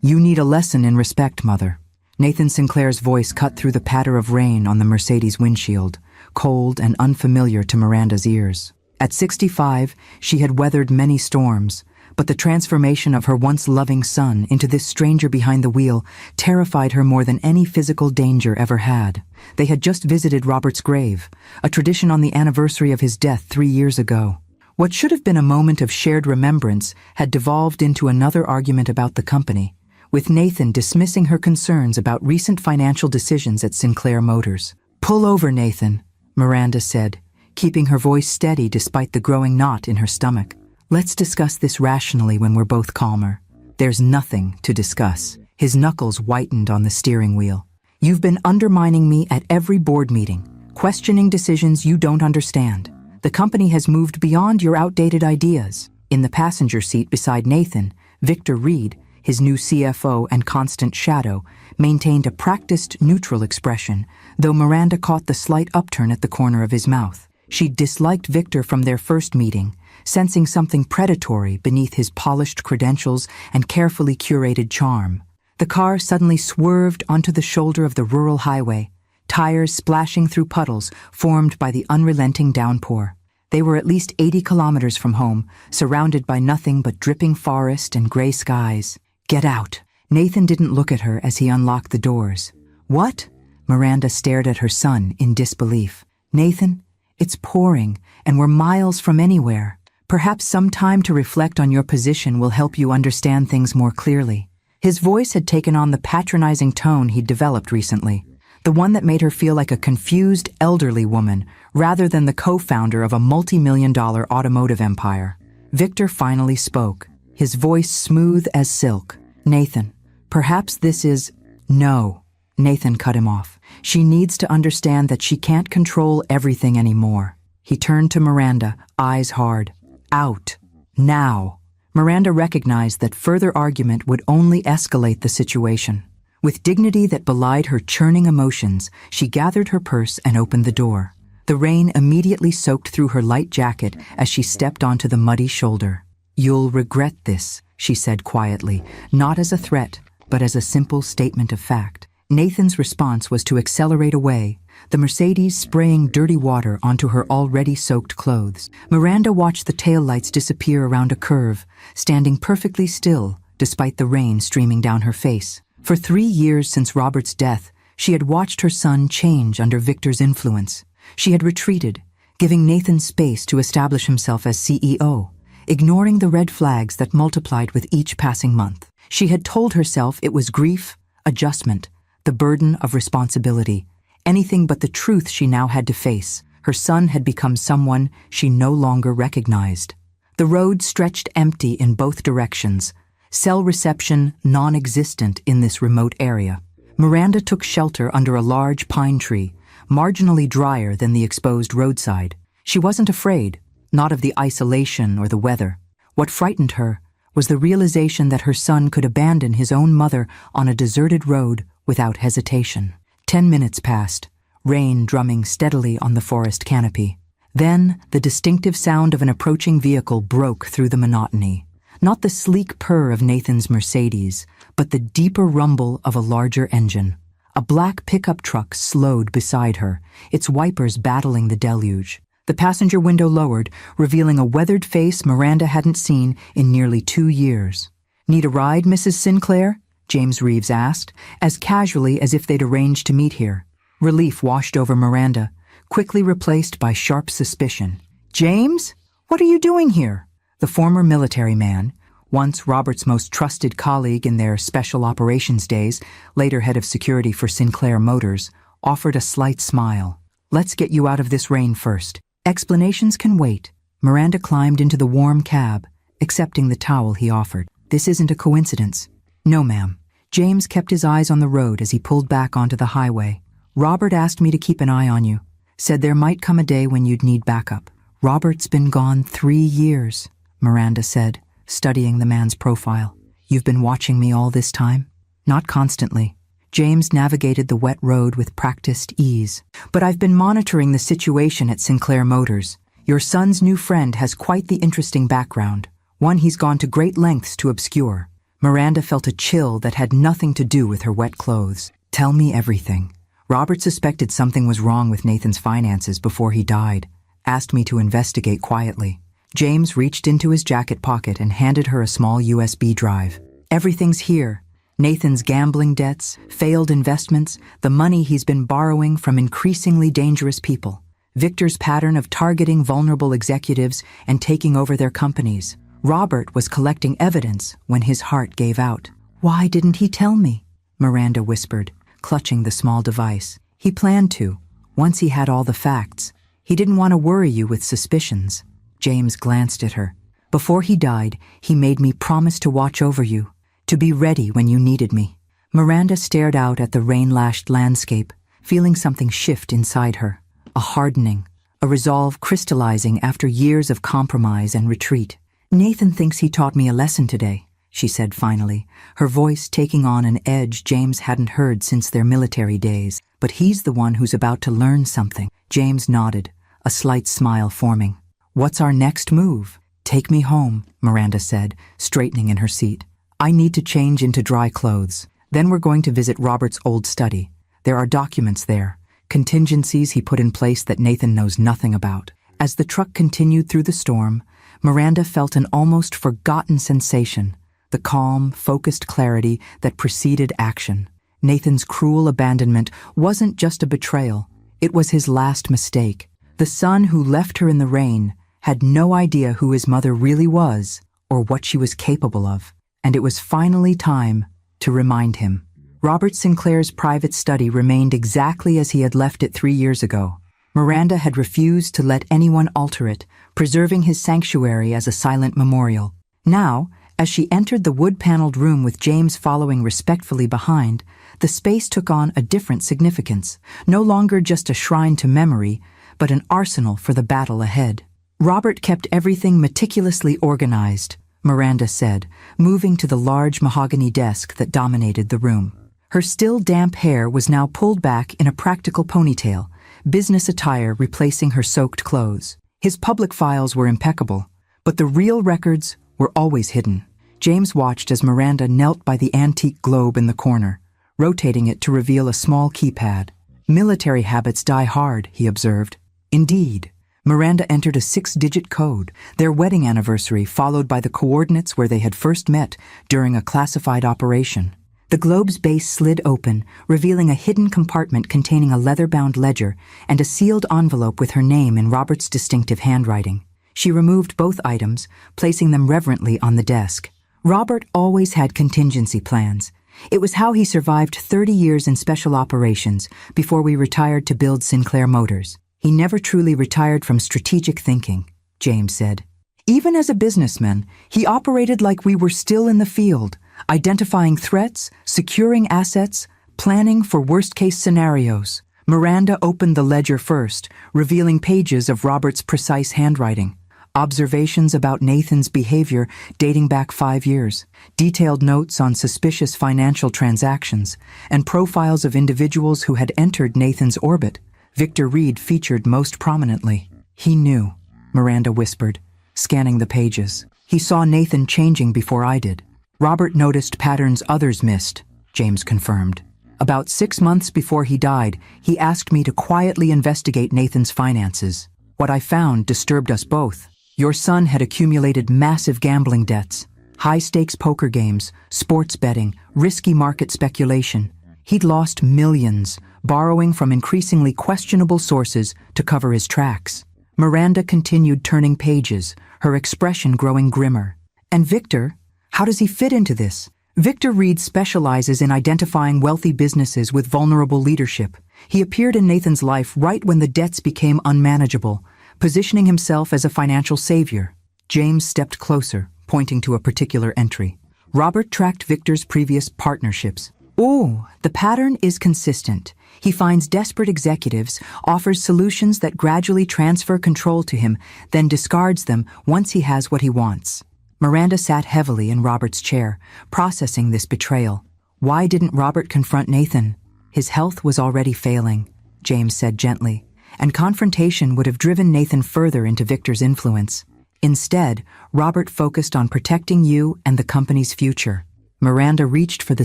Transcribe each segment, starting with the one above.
You need a lesson in respect, Mother. Nathan Sinclair's voice cut through the patter of rain on the Mercedes windshield, cold and unfamiliar to Miranda's ears. At 65, she had weathered many storms, but the transformation of her once loving son into this stranger behind the wheel terrified her more than any physical danger ever had. They had just visited Robert's grave, a tradition on the anniversary of his death 3 years ago. What should have been a moment of shared remembrance had devolved into another argument about the company, with Nathan dismissing her concerns about recent financial decisions at Sinclair Motors. "Pull over, Nathan," Miranda said, keeping her voice steady despite the growing knot in her stomach. "Let's discuss this rationally when we're both calmer." "There's nothing to discuss." His knuckles whitened on the steering wheel. "You've been undermining me at every board meeting, questioning decisions you don't understand. The company has moved beyond your outdated ideas." In the passenger seat beside Nathan, Victor Reed, his new CFO and constant shadow, maintained a practiced neutral expression, though Miranda caught the slight upturn at the corner of his mouth. She disliked Victor from their first meeting, sensing something predatory beneath his polished credentials and carefully curated charm. The car suddenly swerved onto the shoulder of the rural highway, tires splashing through puddles formed by the unrelenting downpour. They were at least 80 kilometers from home, surrounded by nothing but dripping forest and gray skies. "Get out." Nathan didn't look at her as he unlocked the doors. "What?" Miranda stared at her son in disbelief. "Nathan, it's pouring, and we're miles from anywhere. Perhaps some time to reflect on your position will help you understand things more clearly." His voice had taken on the patronizing tone he'd developed recently, the one that made her feel like a confused elderly woman rather than the co-founder of a multi-million-dollar automotive empire. Victor finally spoke, his voice smooth as silk. "Nathan, perhaps this is—" "No," Nathan cut him off. "She needs to understand that she can't control everything anymore." He turned to Miranda, eyes hard. "Out. Now." Miranda recognized that further argument would only escalate the situation. With dignity that belied her churning emotions, she gathered her purse and opened the door. The rain immediately soaked through her light jacket as she stepped onto the muddy shoulder. "You'll regret this," she said quietly, not as a threat, but as a simple statement of fact. Nathan's response was to accelerate away, the Mercedes spraying dirty water onto her already soaked clothes. Miranda watched the taillights disappear around a curve, standing perfectly still despite the rain streaming down her face. For 3 years since Robert's death, she had watched her son change under Victor's influence. She had retreated, giving Nathan space to establish himself as CEO, ignoring the red flags that multiplied with each passing month. She had told herself it was grief, adjustment, the burden of responsibility, anything but the truth she now had to face. Her son had become someone she no longer recognized. The road stretched empty in both directions, cell reception non-existent in this remote area. Miranda took shelter under a large pine tree, marginally drier than the exposed roadside. She wasn't afraid, not of the isolation or the weather. What frightened her was the realization that her son could abandon his own mother on a deserted road without hesitation. 10 minutes passed, rain drumming steadily on the forest canopy. Then the distinctive sound of an approaching vehicle broke through the monotony. Not the sleek purr of Nathan's Mercedes, but the deeper rumble of a larger engine. A black pickup truck slowed beside her, its wipers battling the deluge. The passenger window lowered, revealing a weathered face Miranda hadn't seen in nearly 2 years. "Need a ride, Mrs. Sinclair?" James Reeves asked, as casually as if they'd arranged to meet here. Relief washed over Miranda, quickly replaced by sharp suspicion. "James? What are you doing here?" The former military man, once Robert's most trusted colleague in their special operations days, later head of security for Sinclair Motors, offered a slight smile. "Let's get you out of this rain first. Explanations can wait." Miranda climbed into the warm cab, accepting the towel he offered. "This isn't a coincidence." "No, ma'am." James kept his eyes on the road as he pulled back onto the highway. "Robert asked me to keep an eye on you. Said there might come a day when you'd need backup." "Robert's been gone 3 years," Miranda said, studying the man's profile. "You've been watching me all this time?" "Not constantly." James navigated the wet road with practiced ease. "But I've been monitoring the situation at Sinclair Motors. Your son's new friend has quite the interesting background, one he's gone to great lengths to obscure. Miranda felt a chill that had nothing to do with her wet clothes. Tell me everything. Robert suspected something was wrong with Nathan's finances before he died, asked me to investigate quietly. James reached into his jacket pocket and handed her a small USB drive. Everything's here. Nathan's gambling debts, failed investments, the money he's been borrowing from increasingly dangerous people. Victor's pattern of targeting vulnerable executives and taking over their companies. Robert was collecting evidence when his heart gave out. "Why didn't he tell me?" Miranda whispered, clutching the small device. "He planned to, once he had all the facts. He didn't want to worry you with suspicions." James glanced at her. "Before he died, he made me promise to watch over you, to be ready when you needed me." Miranda stared out at the rain-lashed landscape, feeling something shift inside her. A hardening, a resolve crystallizing after years of compromise and retreat. "Nathan thinks he taught me a lesson today," she said finally, her voice taking on an edge James hadn't heard since their military days. "But he's the one who's about to learn something." James nodded, a slight smile forming. "What's our next move?" "Take me home," Miranda said, straightening in her seat. "I need to change into dry clothes. Then we're going to visit Robert's old study. There are documents there, contingencies he put in place that Nathan knows nothing about." As the truck continued through the storm, Miranda felt an almost forgotten sensation, the calm, focused clarity that preceded action. Nathan's cruel abandonment wasn't just a betrayal, it was his last mistake. The son who left her in the rain had no idea who his mother really was or what she was capable of, and it was finally time to remind him. Robert Sinclair's private study remained exactly as he had left it 3 years ago. Miranda had refused to let anyone alter it, preserving his sanctuary as a silent memorial. Now, as she entered the wood-paneled room with James following respectfully behind, the space took on a different significance, no longer just a shrine to memory, but an arsenal for the battle ahead. Robert kept everything meticulously organized, Miranda said, moving to the large mahogany desk that dominated the room. Her still damp hair was now pulled back in a practical ponytail, business attire replacing her soaked clothes. His public files were impeccable, but the real records were always hidden. James watched as Miranda knelt by the antique globe in the corner, rotating it to reveal a small keypad. "Military habits die hard," he observed. Indeed. Miranda entered a 6-digit code, their wedding anniversary followed by the coordinates where they had first met during a classified operation. The globe's base slid open, revealing a hidden compartment containing a leather-bound ledger and a sealed envelope with her name in Robert's distinctive handwriting. She removed both items, placing them reverently on the desk. Robert always had contingency plans. It was how he survived 30 years in special operations before we retired to build Sinclair Motors. "He never truly retired from strategic thinking," James said. "Even as a businessman, he operated like we were still in the field, identifying threats, securing assets, planning for worst-case scenarios." Miranda opened the ledger first, revealing pages of Robert's precise handwriting. Observations about Nathan's behavior dating back 5 years, detailed notes on suspicious financial transactions, and profiles of individuals who had entered Nathan's orbit. Victor Reed featured most prominently. "He knew," Miranda whispered, scanning the pages. "He saw Nathan changing before I did." "Robert noticed patterns others missed," James confirmed. "About 6 months before he died, he asked me to quietly investigate Nathan's finances. What I found disturbed us both. Your son had accumulated massive gambling debts, high-stakes poker games, sports betting, risky market speculation. He'd lost millions, borrowing from increasingly questionable sources to cover his tracks." Miranda continued turning pages, her expression growing grimmer. "And Victor? How does he fit into this?" "Victor Reed specializes in identifying wealthy businesses with vulnerable leadership. He appeared in Nathan's life right when the debts became unmanageable, positioning himself as a financial savior." James stepped closer, pointing to a particular entry. "Robert tracked Victor's previous partnerships. Oh, the pattern is consistent. He finds desperate executives, offers solutions that gradually transfer control to him, then discards them once he has what he wants." Miranda sat heavily in Robert's chair, processing this betrayal. Why didn't Robert confront Nathan? His health was already failing, James said gently, and confrontation would have driven Nathan further into Victor's influence. Instead, Robert focused on protecting you and the company's future. Miranda reached for the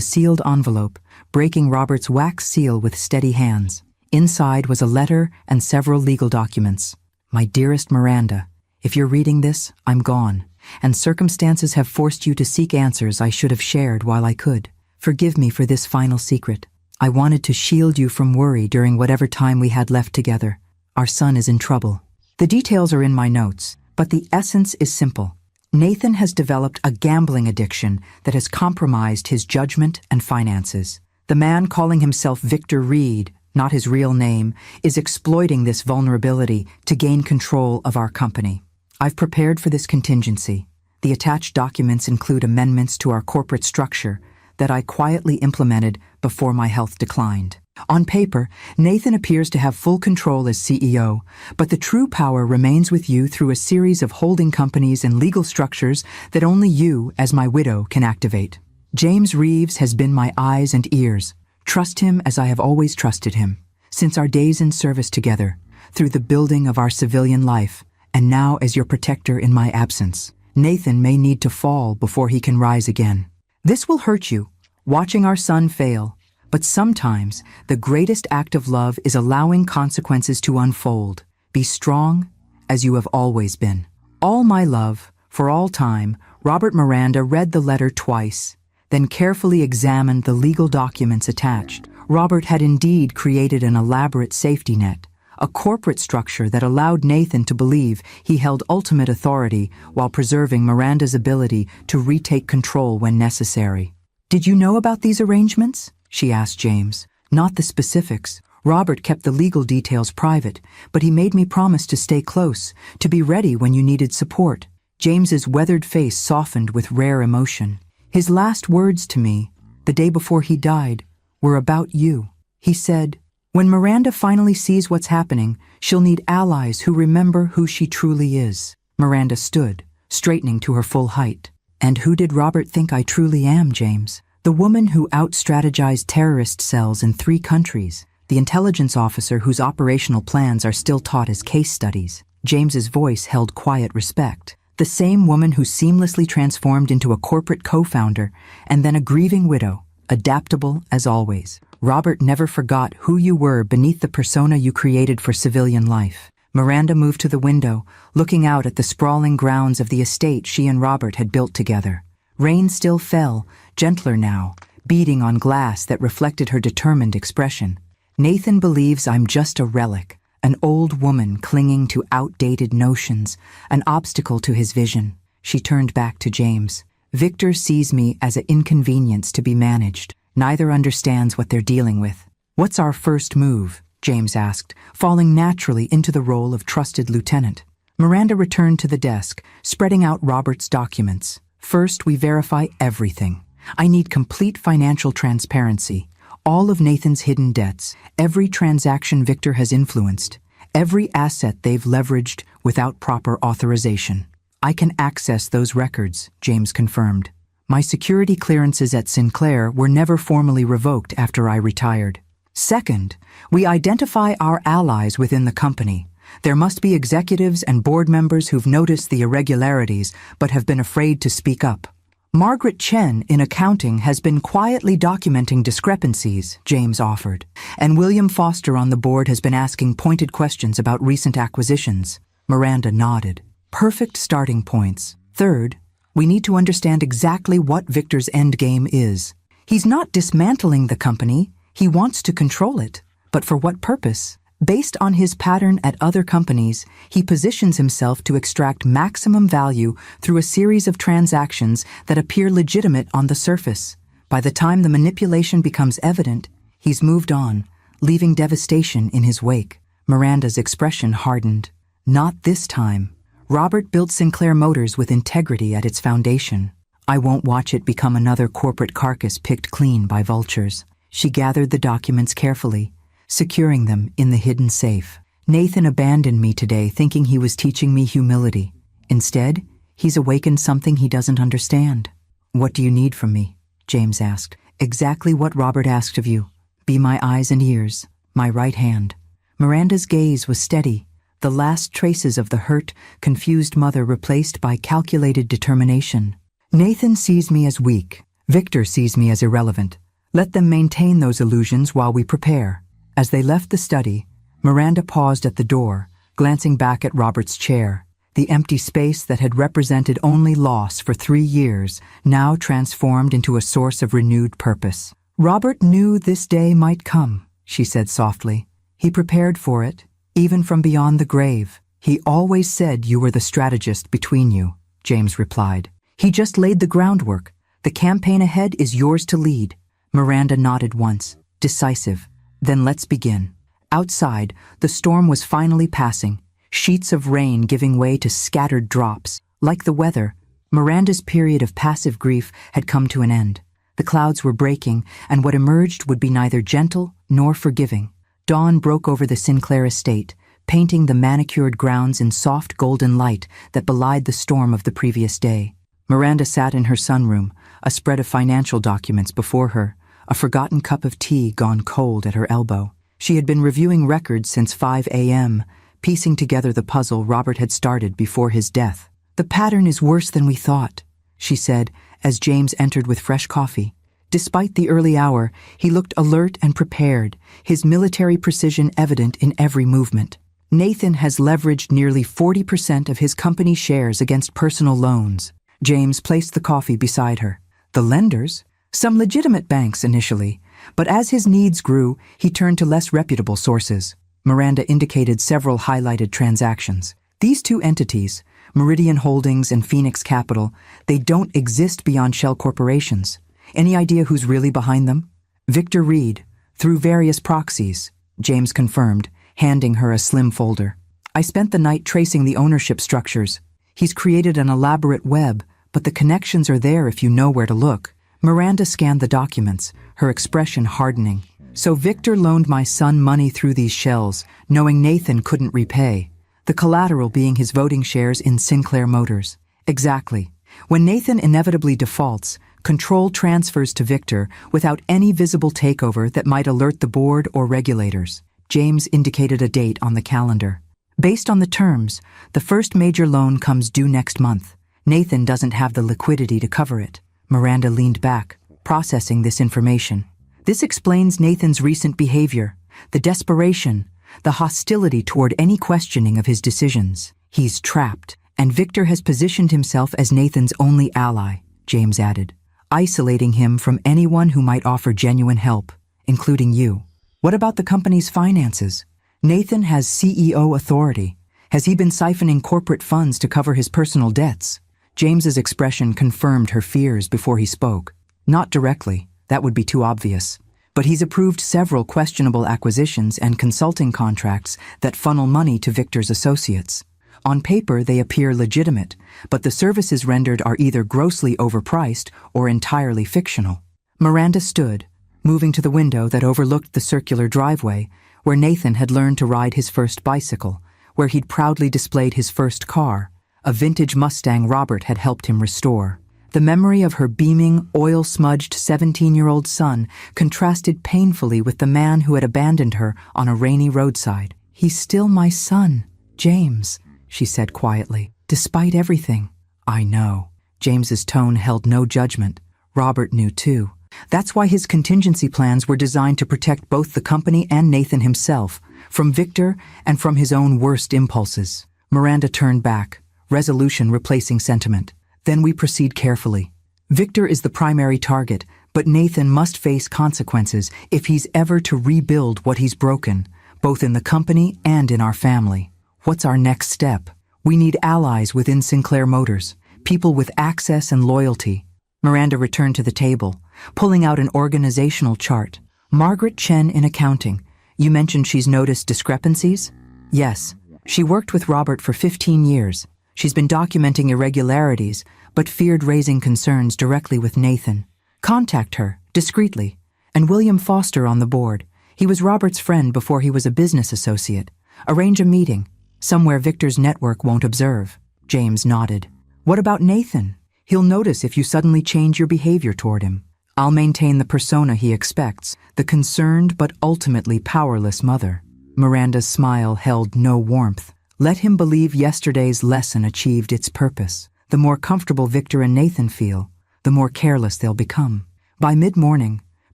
sealed envelope, breaking Robert's wax seal with steady hands. Inside was a letter and several legal documents. My dearest Miranda, if you're reading this, I'm gone, and circumstances have forced you to seek answers I should have shared while I could. Forgive me for this final secret. I wanted to shield you from worry during whatever time we had left together. Our son is in trouble. The details are in my notes, but the essence is simple. Nathan has developed a gambling addiction that has compromised his judgment and finances. The man calling himself Victor Reed, not his real name, is exploiting this vulnerability to gain control of our company. I've prepared for this contingency. The attached documents include amendments to our corporate structure that I quietly implemented before my health declined. On paper, Nathan appears to have full control as CEO, but the true power remains with you through a series of holding companies and legal structures that only you, as my widow, can activate. James Reeves has been my eyes and ears. Trust him as I have always trusted him, since our days in service together, through the building of our civilian life, and now as your protector in my absence. Nathan may need to fall before he can rise again. This will hurt you, watching our son fail, but sometimes the greatest act of love is allowing consequences to unfold. Be strong, as you have always been. All my love, for all time, Robert Miranda read the letter twice, then carefully examined the legal documents attached. Robert had indeed created an elaborate safety net, a corporate structure that allowed Nathan to believe he held ultimate authority while preserving Miranda's ability to retake control when necessary. Did you know about these arrangements? She asked James. Not the specifics. Robert kept the legal details private, but he made me promise to stay close, to be ready when you needed support. James's weathered face softened with rare emotion. His last words to me, the day before he died, were about you. He said, "When Miranda finally sees what's happening, she'll need allies who remember who she truly is." Miranda stood, straightening to her full height. "And who did Robert think I truly am, James? The woman who out-strategized terrorist cells in 3 countries, the intelligence officer whose operational plans are still taught as case studies." James's voice held quiet respect. "The same woman who seamlessly transformed into a corporate co-founder and then a grieving widow, adaptable as always. Robert never forgot who you were beneath the persona you created for civilian life." Miranda moved to the window, looking out at the sprawling grounds of the estate she and Robert had built together. Rain still fell, gentler now, beating on glass that reflected her determined expression. "Nathan believes I'm just a relic, an old woman clinging to outdated notions, an obstacle to his vision." She turned back to James. "Victor sees me as an inconvenience to be managed. Neither understands what they're dealing with." "What's our first move?" James asked, falling naturally into the role of trusted lieutenant. Miranda returned to the desk, spreading out Robert's documents. "First, we verify everything. I need complete financial transparency. All of Nathan's hidden debts, every transaction Victor has influenced, every asset they've leveraged without proper authorization." "I can access those records," James confirmed. "My security clearances at Sinclair were never formally revoked after I retired." "Second, we identify our allies within the company. There must be executives and board members who've noticed the irregularities but have been afraid to speak up. Margaret Chen in accounting has been quietly documenting discrepancies," James offered, "and William Foster on the board has been asking pointed questions about recent acquisitions." Miranda nodded. "Perfect starting points. Third, we need to understand exactly what Victor's endgame is. He's not dismantling the company. He wants to control it. But for what purpose? Based on his pattern at other companies, he positions himself to extract maximum value through a series of transactions that appear legitimate on the surface. By the time the manipulation becomes evident, he's moved on, leaving devastation in his wake." Miranda's expression hardened. "Not this time. Robert built Sinclair Motors with integrity at its foundation. I won't watch it become another corporate carcass picked clean by vultures." She gathered the documents carefully, securing them in the hidden safe. "Nathan abandoned me today thinking he was teaching me humility. Instead, he's awakened something he doesn't understand." "What do you need from me?" James asked. "Exactly what Robert asked of you. Be my eyes and ears, my right hand." Miranda's gaze was steady, the last traces of the hurt, confused mother replaced by calculated determination. "Nathan sees me as weak, Victor sees me as irrelevant. Let them maintain those illusions while we prepare. As they left the study, Miranda paused at the door, glancing back at Robert's chair. The empty space that had represented only loss for 3 years now transformed into a source of renewed purpose. Robert knew this day might come, she said softly. He prepared for it, even from beyond the grave. He always said you were the strategist between you, James replied. He just laid the groundwork. The campaign ahead is yours to lead. Miranda nodded once, decisive. Then let's begin. Outside, the storm was finally passing, sheets of rain giving way to scattered drops. Like the weather, Miranda's period of passive grief had come to an end. The clouds were breaking, and what emerged would be neither gentle nor forgiving. Dawn broke over the Sinclair estate, painting the manicured grounds in soft golden light that belied the storm of the previous day. Miranda sat in her sunroom, a spread of financial documents before her, a forgotten cup of tea gone cold at her elbow. She had been reviewing records since 5 a.m., piecing together the puzzle Robert had started before his death. "The pattern is worse than we thought," she said as James entered with fresh coffee. Despite the early hour, he looked alert and prepared, his military precision evident in every movement. "Nathan has leveraged nearly 40% of his company shares against personal loans." James placed the coffee beside her. "The lenders? Some legitimate banks initially, but as his needs grew, he turned to less reputable sources." Miranda indicated several highlighted transactions. "These two entities, Meridian Holdings and Phoenix Capital, they don't exist beyond shell corporations. Any idea who's really behind them?" "Victor Reed, through various proxies," James confirmed, handing her a slim folder. "I spent the night tracing the ownership structures. He's created an elaborate web, but the connections are there if you know where to look." Miranda scanned the documents, her expression hardening. "So Victor loaned my son money through these shells, knowing Nathan couldn't repay. The collateral being his voting shares in Sinclair Motors." "Exactly. When Nathan inevitably defaults, control transfers to Victor without any visible takeover that might alert the board or regulators." James indicated a date on the calendar. "Based on the terms, the first major loan comes due next month. Nathan doesn't have the liquidity to cover it." Miranda leaned back, processing this information. "This explains Nathan's recent behavior, the desperation, the hostility toward any questioning of his decisions. He's trapped, and Victor has positioned himself as Nathan's only ally," James added, "isolating him from anyone who might offer genuine help, including you." "What about the company's finances? Nathan has CEO authority. Has he been siphoning corporate funds to cover his personal debts?" James's expression confirmed her fears before he spoke. "Not directly, that would be too obvious. But he's approved several questionable acquisitions and consulting contracts that funnel money to Victor's associates. On paper, they appear legitimate, but the services rendered are either grossly overpriced or entirely fictional." Miranda stood, moving to the window that overlooked the circular driveway where Nathan had learned to ride his first bicycle, where he'd proudly displayed his first car, a vintage Mustang Robert had helped him restore. The memory of her beaming, oil-smudged 17-year-old son contrasted painfully with the man who had abandoned her on a rainy roadside. "He's still my son, James," she said quietly. "Despite everything." "I know." James's tone held no judgment. Robert knew too. That's why his contingency plans were designed to protect both the company and Nathan himself, from Victor and from his own worst impulses. Miranda turned back, resolution replacing sentiment. "Then we proceed carefully. Victor is the primary target, but Nathan must face consequences if he's ever to rebuild what he's broken, both in the company and in our family. What's our next step? We need allies within Sinclair Motors, people with access and loyalty." Miranda returned to the table, pulling out an organizational chart. "Margaret Chen in accounting. You mentioned she's noticed discrepancies?" "Yes. She worked with Robert for 15 years. She's been documenting irregularities, but feared raising concerns directly with Nathan. Contact her, discreetly. And William Foster on the board. He was Robert's friend before he was a business associate. Arrange a meeting, somewhere Victor's network won't observe." James nodded. "What about Nathan? He'll notice if you suddenly change your behavior toward him." "I'll maintain the persona he expects, the concerned but ultimately powerless mother." Miranda's smile held no warmth. "Let him believe yesterday's lesson achieved its purpose. The more comfortable Victor and Nathan feel, the more careless they'll become. By mid-morning,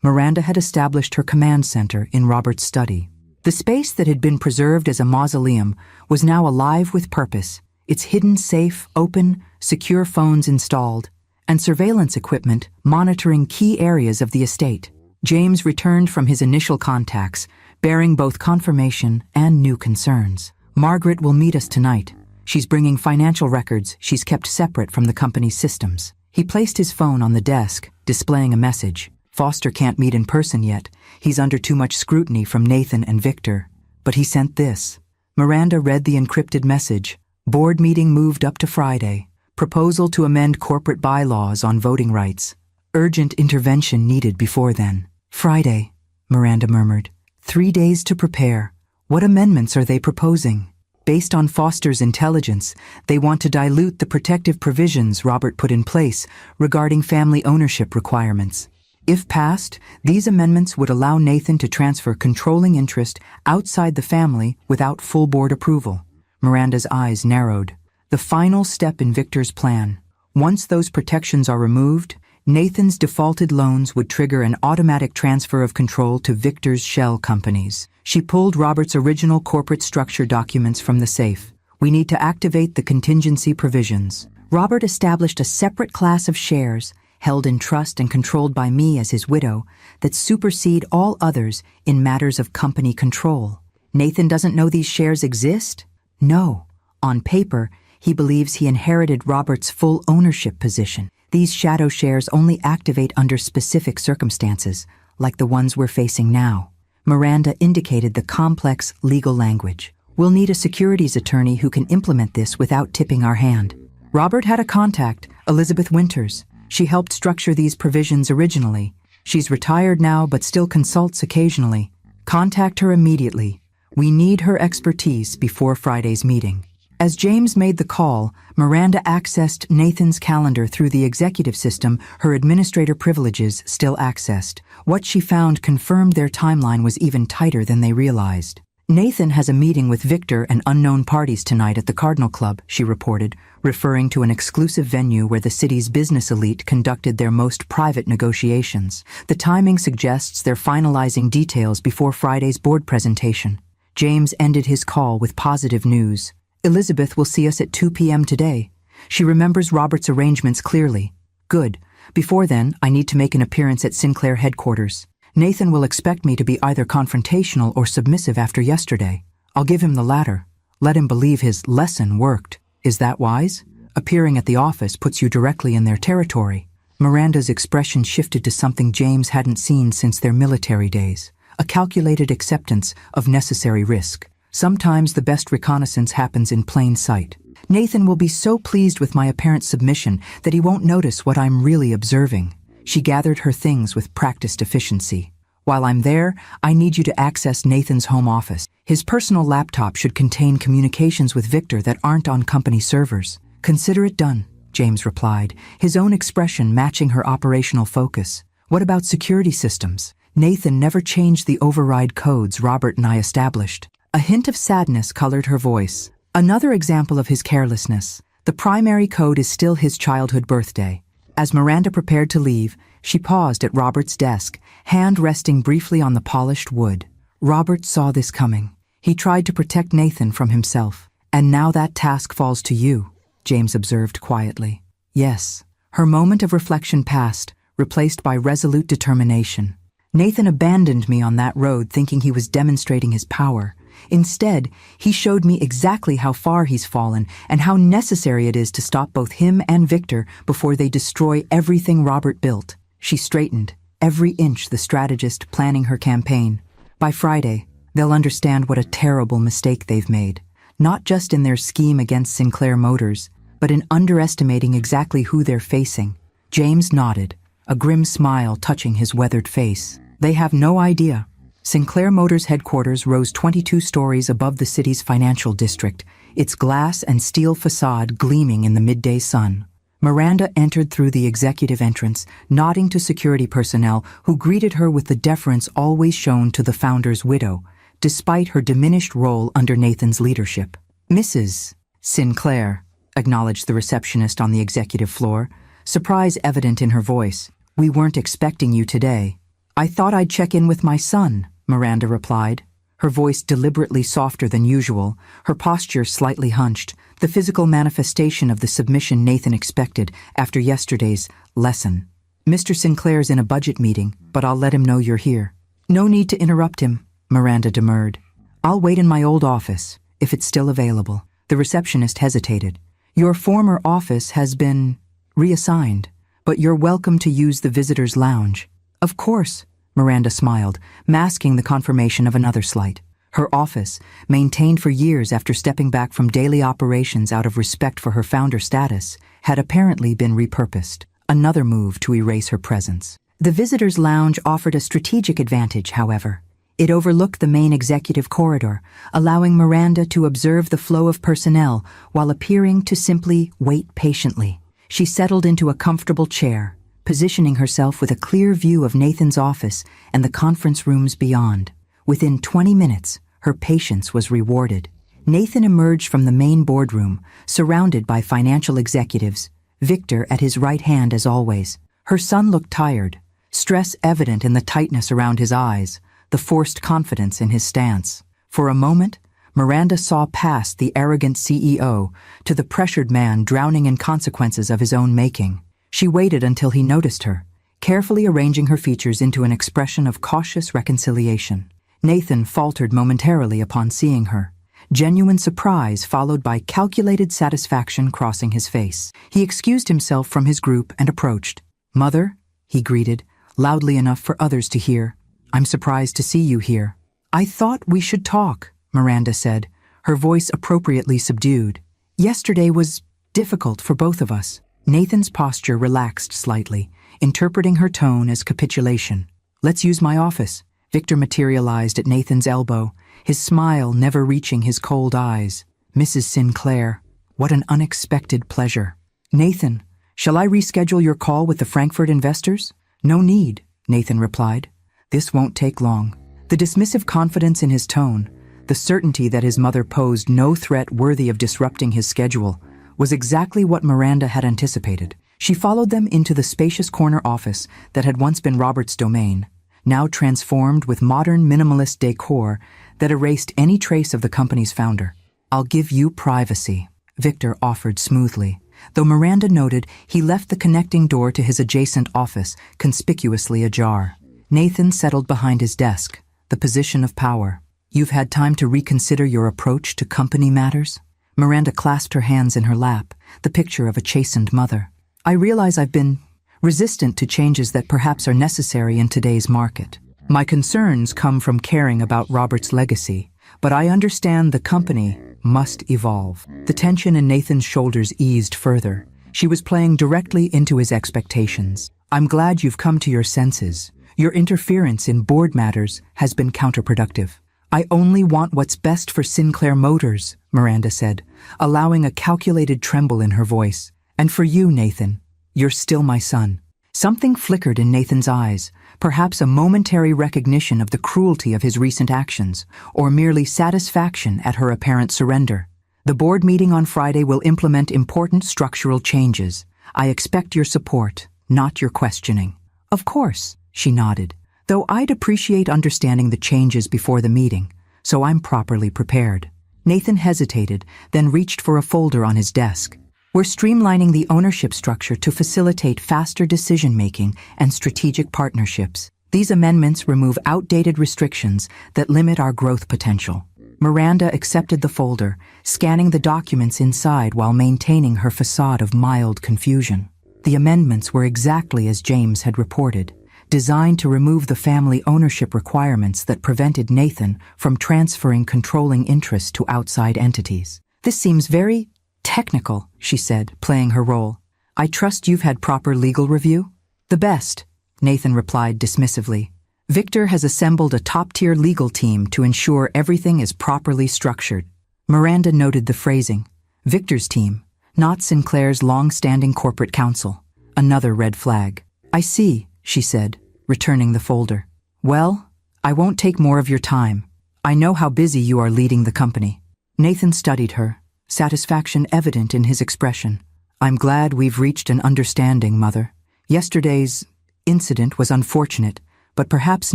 Miranda had established her command center in Robert's study. The space that had been preserved as a mausoleum was now alive with purpose, its hidden safe open, secure phones installed, and surveillance equipment monitoring key areas of the estate. James returned from his initial contacts, bearing both confirmation and new concerns. Margaret will meet us tonight. She's bringing financial records she's kept separate from the company's systems. He placed his phone on the desk, displaying a message. Foster can't meet in person yet. He's under too much scrutiny from Nathan and Victor. But he sent this. Miranda read the encrypted message. Board meeting moved up to Friday. Proposal to amend corporate bylaws on voting rights. Urgent intervention needed before then. Friday, Miranda murmured. 3 days to prepare. What amendments are they proposing? Based on Foster's intelligence, they want to dilute the protective provisions Robert put in place regarding family ownership requirements. If passed, these amendments would allow Nathan to transfer controlling interest outside the family without full board approval. Miranda's eyes narrowed. The final step in Victor's plan. Once those protections are removed, Nathan's defaulted loans would trigger an automatic transfer of control to Victor's shell companies. She pulled Robert's original corporate structure documents from the safe. We need to activate the contingency provisions. Robert established a separate class of shares, held in trust and controlled by me as his widow, that supersede all others in matters of company control. Nathan doesn't know these shares exist? No. On paper, he believes he inherited Robert's full ownership position. These shadow shares only activate under specific circumstances, like the ones we're facing now. Miranda indicated the complex legal language. We'll need a securities attorney who can implement this without tipping our hand. Robert had a contact, Elizabeth Winters. She helped structure these provisions originally. She's retired now but still consults occasionally. Contact her immediately. We need her expertise before Friday's meeting. As James made the call, Miranda accessed Nathan's calendar through the executive system her administrator privileges still accessed. What she found confirmed their timeline was even tighter than they realized. Nathan has a meeting with Victor and unknown parties tonight at the Cardinal Club, she reported, referring to an exclusive venue where the city's business elite conducted their most private negotiations. The timing suggests they're finalizing details before Friday's board presentation. James ended his call with positive news. Elizabeth will see us at 2 p.m. today. She remembers Robert's arrangements clearly. Good. Before then, I need to make an appearance at Sinclair headquarters. Nathan will expect me to be either confrontational or submissive after yesterday. I'll give him the latter. Let him believe his lesson worked. Is that wise? Appearing at the office puts you directly in their territory. Miranda's expression shifted to something James hadn't seen since their military days. A calculated acceptance of necessary risk. Sometimes the best reconnaissance happens in plain sight. Nathan will be so pleased with my apparent submission that he won't notice what I'm really observing. She gathered her things with practiced efficiency. While I'm there, I need you to access Nathan's home office. His personal laptop should contain communications with Victor that aren't on company servers. Consider it done, James replied, his own expression matching her operational focus. What about security systems? Nathan never changed the override codes Robert and I established. A hint of sadness colored her voice. Another example of his carelessness. The primary code is still his childhood birthday. As Miranda prepared to leave, she paused at Robert's desk, hand resting briefly on the polished wood. Robert saw this coming. He tried to protect Nathan from himself. And now that task falls to you, James observed quietly. Yes. Her moment of reflection passed, replaced by resolute determination. Nathan abandoned me on that road thinking he was demonstrating his power. Instead, he showed me exactly how far he's fallen and how necessary it is to stop both him and Victor before they destroy everything Robert built. She straightened, every inch the strategist planning her campaign. By Friday, they'll understand what a terrible mistake they've made, not just in their scheme against Sinclair Motors, but in underestimating exactly who they're facing. James nodded, a grim smile touching his weathered face. They have no idea. Sinclair Motors headquarters rose 22 stories above the city's financial district, its glass and steel facade gleaming in the midday sun. Miranda entered through the executive entrance, nodding to security personnel who greeted her with the deference always shown to the founder's widow, despite her diminished role under Nathan's leadership. Mrs. Sinclair, acknowledged the receptionist on the executive floor, surprise evident in her voice. "We weren't expecting you today." "I thought I'd check in with my son," Miranda replied, her voice deliberately softer than usual, her posture slightly hunched, the physical manifestation of the submission Nathan expected after yesterday's lesson. "Mr. Sinclair's in a budget meeting, but I'll let him know you're here." "No need to interrupt him," Miranda demurred. "I'll wait in my old office, if it's still available." The receptionist hesitated. "Your former office has been reassigned, but you're welcome to use the visitor's lounge." "Of course," Miranda smiled, masking the confirmation of another slight. Her office, maintained for years after stepping back from daily operations out of respect for her founder status, had apparently been repurposed, another move to erase her presence. The visitor's lounge offered a strategic advantage, however. It overlooked the main executive corridor, allowing Miranda to observe the flow of personnel while appearing to simply wait patiently. She settled into a comfortable chair, positioning herself with a clear view of Nathan's office and the conference rooms beyond. Within 20 minutes, her patience was rewarded. Nathan emerged from the main boardroom, surrounded by financial executives, Victor at his right hand as always. Her son looked tired, stress evident in the tightness around his eyes, the forced confidence in his stance. For a moment, Miranda saw past the arrogant CEO to the pressured man drowning in consequences of his own making. She waited until he noticed her, carefully arranging her features into an expression of cautious reconciliation. Nathan faltered momentarily upon seeing her, genuine surprise followed by calculated satisfaction crossing his face. He excused himself from his group and approached. "Mother," he greeted, loudly enough for others to hear. "I'm surprised to see you here." "I thought we should talk," Miranda said, her voice appropriately subdued. "Yesterday was difficult for both of us." Nathan's posture relaxed slightly, interpreting her tone as capitulation. "Let's use my office." Victor materialized at Nathan's elbow, his smile never reaching his cold eyes. "Mrs. Sinclair, what an unexpected pleasure." "Nathan, shall I reschedule your call with the Frankfurt investors?" "No need," Nathan replied. "This won't take long." The dismissive confidence in his tone, the certainty that his mother posed no threat worthy of disrupting his schedule, was exactly what Miranda had anticipated. She followed them into the spacious corner office that had once been Robert's domain, now transformed with modern minimalist decor that erased any trace of the company's founder. "I'll give you privacy," Victor offered smoothly, though Miranda noted he left the connecting door to his adjacent office conspicuously ajar. Nathan settled behind his desk, the position of power. "You've had time to reconsider your approach to company matters?" Miranda clasped her hands in her lap, the picture of a chastened mother. "I realize I've been resistant to changes that perhaps are necessary in today's market. My concerns come from caring about Robert's legacy, but I understand the company must evolve." The tension in Nathan's shoulders eased further. She was playing directly into his expectations. "I'm glad you've come to your senses. Your interference in board matters has been counterproductive." "I only want what's best for Sinclair Motors," Miranda said, allowing a calculated tremble in her voice. "And for you, Nathan, you're still my son." Something flickered in Nathan's eyes, perhaps a momentary recognition of the cruelty of his recent actions, or merely satisfaction at her apparent surrender. "The board meeting on Friday will implement important structural changes. I expect your support, not your questioning." "Of course," she nodded, "though I'd appreciate understanding the changes before the meeting, so I'm properly prepared." Nathan hesitated, then reached for a folder on his desk. "We're streamlining the ownership structure to facilitate faster decision-making and strategic partnerships. These amendments remove outdated restrictions that limit our growth potential." Miranda accepted the folder, scanning the documents inside while maintaining her facade of mild confusion. The amendments were exactly as James had reported, designed to remove the family ownership requirements that prevented Nathan from transferring controlling interests to outside entities. "This seems very technical," she said, playing her role. "I trust you've had proper legal review?" "The best," Nathan replied dismissively. "Victor has assembled a top-tier legal team to ensure everything is properly structured." Miranda noted the phrasing. Victor's team, not Sinclair's long-standing corporate counsel. Another red flag. "I see," she said, returning the folder. "Well, I won't take more of your time. I know how busy you are leading the company." Nathan studied her, satisfaction evident in his expression. I'm glad we've reached an understanding, Mother. Yesterday's incident was unfortunate, but perhaps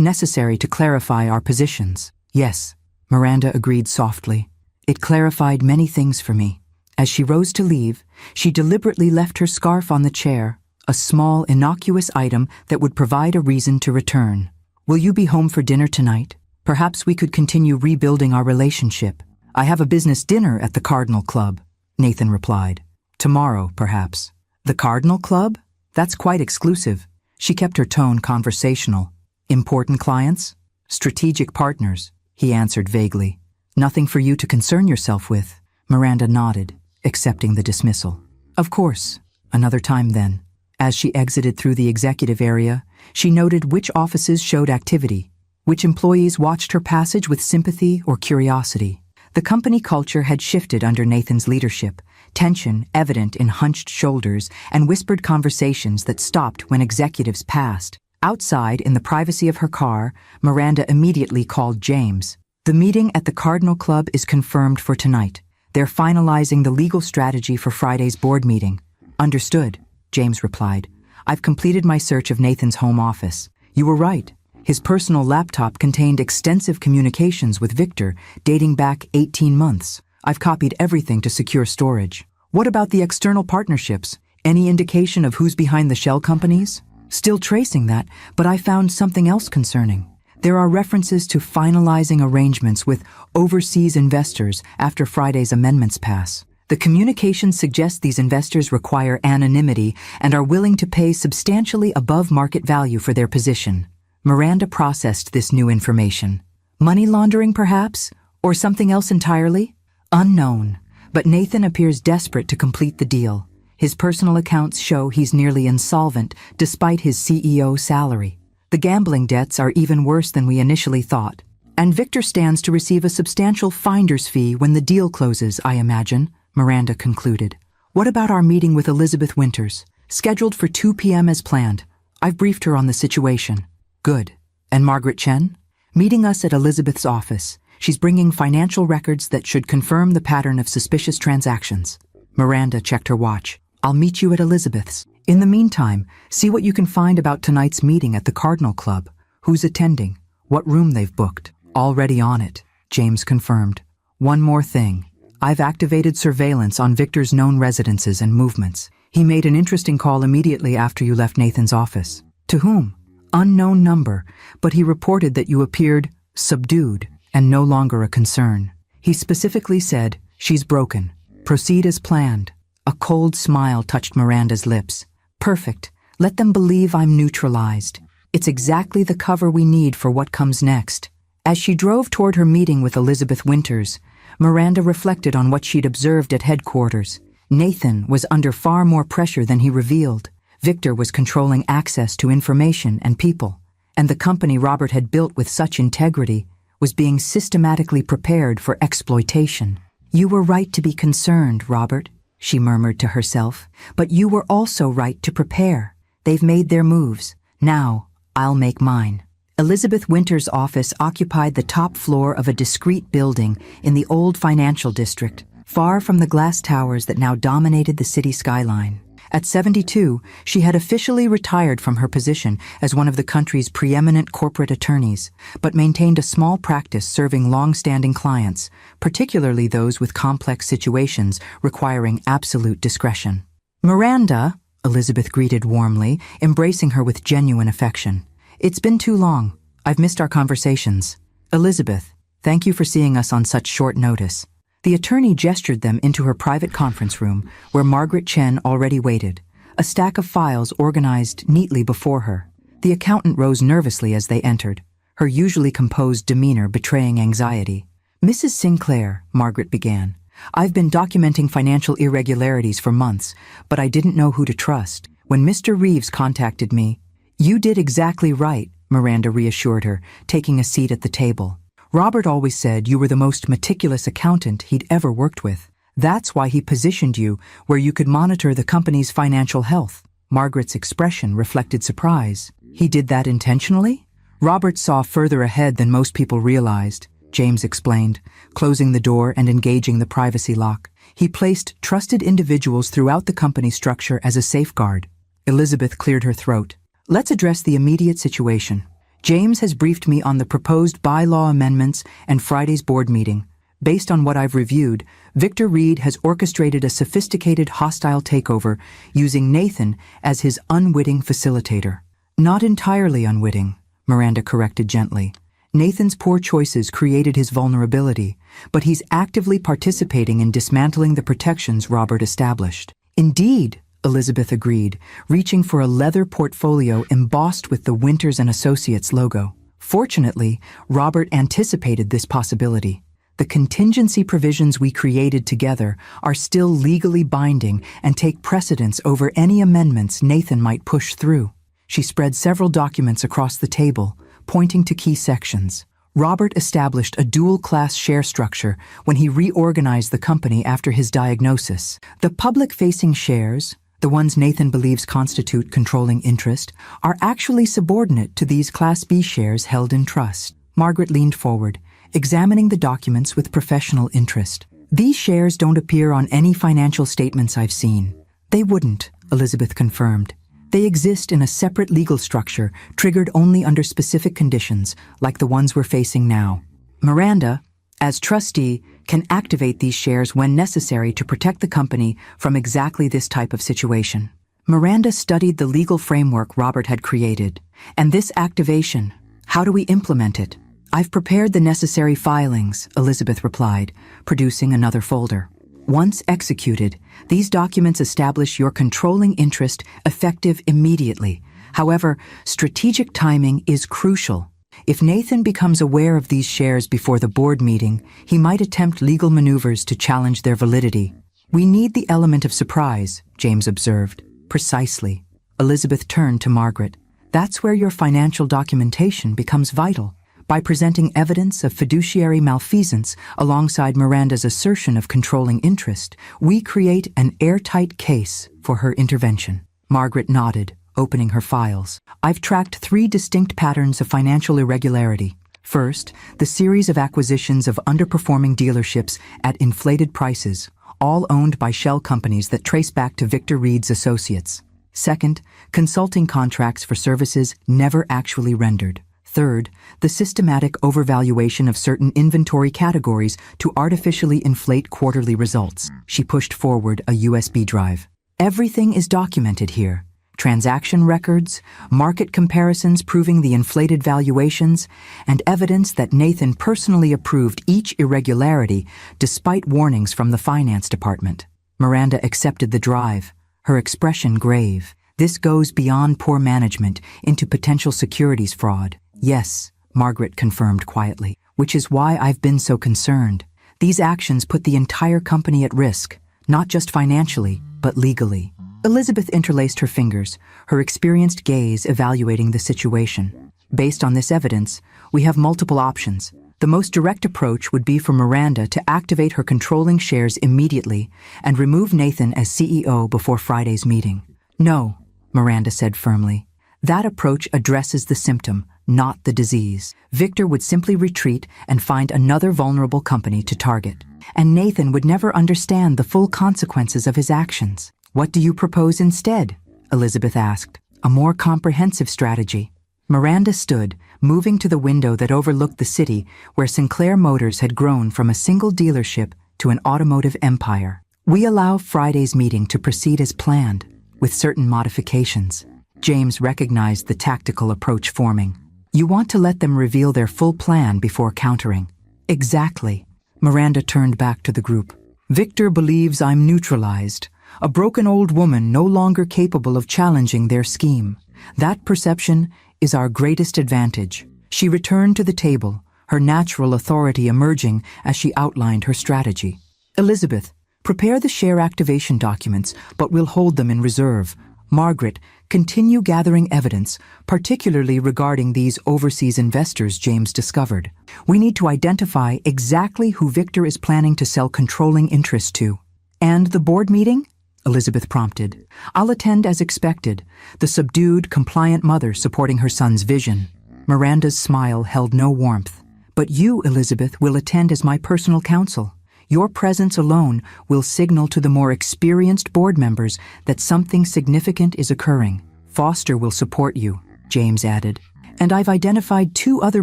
necessary to clarify our positions. Yes, Miranda agreed softly. It clarified many things for me. As she rose to leave, she deliberately left her scarf on the chair, a small, innocuous item that would provide a reason to return. Will you be home for dinner tonight? Perhaps we could continue rebuilding our relationship. I have a business dinner at the Cardinal Club, Nathan replied. Tomorrow, perhaps. The Cardinal Club? That's quite exclusive. She kept her tone conversational. Important clients? Strategic partners, he answered vaguely. Nothing for you to concern yourself with. Miranda nodded, accepting the dismissal. Of course. Another time then. As she exited through the executive area, she noted which offices showed activity, which employees watched her passage with sympathy or curiosity. The company culture had shifted under Nathan's leadership, tension evident in hunched shoulders and whispered conversations that stopped when executives passed. Outside, in the privacy of her car, Miranda immediately called James. The meeting at the Cardinal Club is confirmed for tonight. They're finalizing the legal strategy for Friday's board meeting. Understood, James replied. I've completed my search of Nathan's home office. You were right. His personal laptop contained extensive communications with Victor dating back 18 months. I've copied everything to secure storage. What about the external partnerships? Any indication of who's behind the shell companies? Still tracing that, but I found something else concerning. There are references to finalizing arrangements with overseas investors after Friday's amendments pass. The communication suggests these investors require anonymity and are willing to pay substantially above market value for their position. Miranda processed this new information. Money laundering, perhaps? Or something else entirely? Unknown. But Nathan appears desperate to complete the deal. His personal accounts show he's nearly insolvent despite his CEO salary. The gambling debts are even worse than we initially thought. And Victor stands to receive a substantial finder's fee when the deal closes, I imagine, Miranda concluded. What about our meeting with Elizabeth Winters? Scheduled for 2 p.m. as planned. I've briefed her on the situation. Good. And Margaret Chen? Meeting us at Elizabeth's office. She's bringing financial records that should confirm the pattern of suspicious transactions. Miranda checked her watch. I'll meet you at Elizabeth's. In the meantime, see what you can find about tonight's meeting at the Cardinal Club. Who's attending? What room they've booked? Already on it, James confirmed. One more thing. I've activated surveillance on Victor's known residences and movements. He made an interesting call immediately after you left Nathan's office. To whom? Unknown number, but he reported that you appeared subdued and no longer a concern. He specifically said, she's broken. Proceed as planned. A cold smile touched Miranda's lips. Perfect. Let them believe I'm neutralized. It's exactly the cover we need for what comes next. As she drove toward her meeting with Elizabeth Winters, Miranda reflected on what she'd observed at headquarters. Nathan was under far more pressure than he revealed. Victor was controlling access to information and people, and the company Robert had built with such integrity was being systematically prepared for exploitation. You were right to be concerned, Robert, she murmured to herself, but you were also right to prepare. They've made their moves. Now, I'll make mine. Elizabeth Winters' office occupied the top floor of a discreet building in the old financial district, far from the glass towers that now dominated the city skyline. At 72, she had officially retired from her position as one of the country's preeminent corporate attorneys, but maintained a small practice serving long-standing clients, particularly those with complex situations requiring absolute discretion. Miranda, Elizabeth greeted warmly, embracing her with genuine affection. It's been too long. I've missed our conversations. Elizabeth, thank you for seeing us on such short notice. The attorney gestured them into her private conference room, where Margaret Chen already waited, a stack of files organized neatly before her. The accountant rose nervously as they entered, her usually composed demeanor betraying anxiety. Mrs. Sinclair, Margaret began, I've been documenting financial irregularities for months, but I didn't know who to trust. When Mr. Reeves contacted me, You did exactly right, Miranda reassured her, taking a seat at the table. Robert always said you were the most meticulous accountant he'd ever worked with. That's why he positioned you where you could monitor the company's financial health. Margaret's expression reflected surprise. He did that intentionally? Robert saw further ahead than most people realized. James explained, closing the door and engaging the privacy lock. He placed trusted individuals throughout the company structure as a safeguard. Elizabeth cleared her throat. Let's address the immediate situation. James has briefed me on the proposed bylaw amendments and Friday's board meeting. Based on what I've reviewed, Victor Reed has orchestrated a sophisticated hostile takeover using Nathan as his unwitting facilitator. Not entirely unwitting, Miranda corrected gently. Nathan's poor choices created his vulnerability, but he's actively participating in dismantling the protections Robert established. Indeed, Elizabeth agreed, reaching for a leather portfolio embossed with the Winters and Associates logo. Fortunately, Robert anticipated this possibility. The contingency provisions we created together are still legally binding and take precedence over any amendments Nathan might push through. She spread several documents across the table, pointing to key sections. Robert established a dual-class share structure when he reorganized the company after his diagnosis. The public-facing shares, the ones Nathan believes constitute controlling interest, are actually subordinate to these Class B shares held in trust. Margaret leaned forward, examining the documents with professional interest. These shares don't appear on any financial statements I've seen. They wouldn't, Elizabeth confirmed. They exist in a separate legal structure, triggered only under specific conditions, like the ones we're facing now. Miranda, as trustee, can activate these shares when necessary to protect the company from exactly this type of situation. Miranda studied the legal framework Robert had created. And this activation, how do we implement it? I've prepared the necessary filings, Elizabeth replied, producing another folder. Once executed, these documents establish your controlling interest effective immediately. However, strategic timing is crucial. If Nathan becomes aware of these shares before the board meeting, he might attempt legal maneuvers to challenge their validity. We need the element of surprise, James observed. Precisely. Elizabeth turned to Margaret. That's where your financial documentation becomes vital. By presenting evidence of fiduciary malfeasance alongside Miranda's assertion of controlling interest, we create an airtight case for her intervention. Margaret nodded, opening her files. I've tracked 3 distinct patterns of financial irregularity. First, the series of acquisitions of underperforming dealerships at inflated prices, all owned by shell companies that trace back to Victor Reed's associates. Second, consulting contracts for services never actually rendered. Third, the systematic overvaluation of certain inventory categories to artificially inflate quarterly results. She pushed forward a USB drive. Everything is documented here. Transaction records, market comparisons proving the inflated valuations, and evidence that Nathan personally approved each irregularity despite warnings from the finance department. Miranda accepted the drive, her expression grave. This goes beyond poor management into potential securities fraud. Yes, Margaret confirmed quietly, which is why I've been so concerned. These actions put the entire company at risk, not just financially, but legally. Elizabeth interlaced her fingers, her experienced gaze evaluating the situation. Based on this evidence, we have multiple options. The most direct approach would be for Miranda to activate her controlling shares immediately and remove Nathan as CEO before Friday's meeting. No, Miranda said firmly. That approach addresses the symptom, not the disease. Victor would simply retreat and find another vulnerable company to target. And Nathan would never understand the full consequences of his actions. What do you propose instead? Elizabeth asked. A more comprehensive strategy. Miranda stood, moving to the window that overlooked the city where Sinclair Motors had grown from a single dealership to an automotive empire. We allow Friday's meeting to proceed as planned, with certain modifications. James recognized the tactical approach forming. You want to let them reveal their full plan before countering. Exactly. Miranda turned back to the group. Victor believes I'm neutralized, a broken old woman no longer capable of challenging their scheme. That perception is our greatest advantage. She returned to the table, her natural authority emerging as she outlined her strategy. Elizabeth, prepare the share activation documents, but we'll hold them in reserve. Margaret, continue gathering evidence, particularly regarding these overseas investors James discovered. We need to identify exactly who Victor is planning to sell controlling interest to. And the board meeting? Elizabeth prompted. I'll attend as expected, the subdued, compliant mother supporting her son's vision. Miranda's smile held no warmth, But you, Elizabeth, will attend as my personal counsel. Your presence alone will signal to the more experienced board members that something significant is occurring. Foster will support you, James added. And I've identified 2 other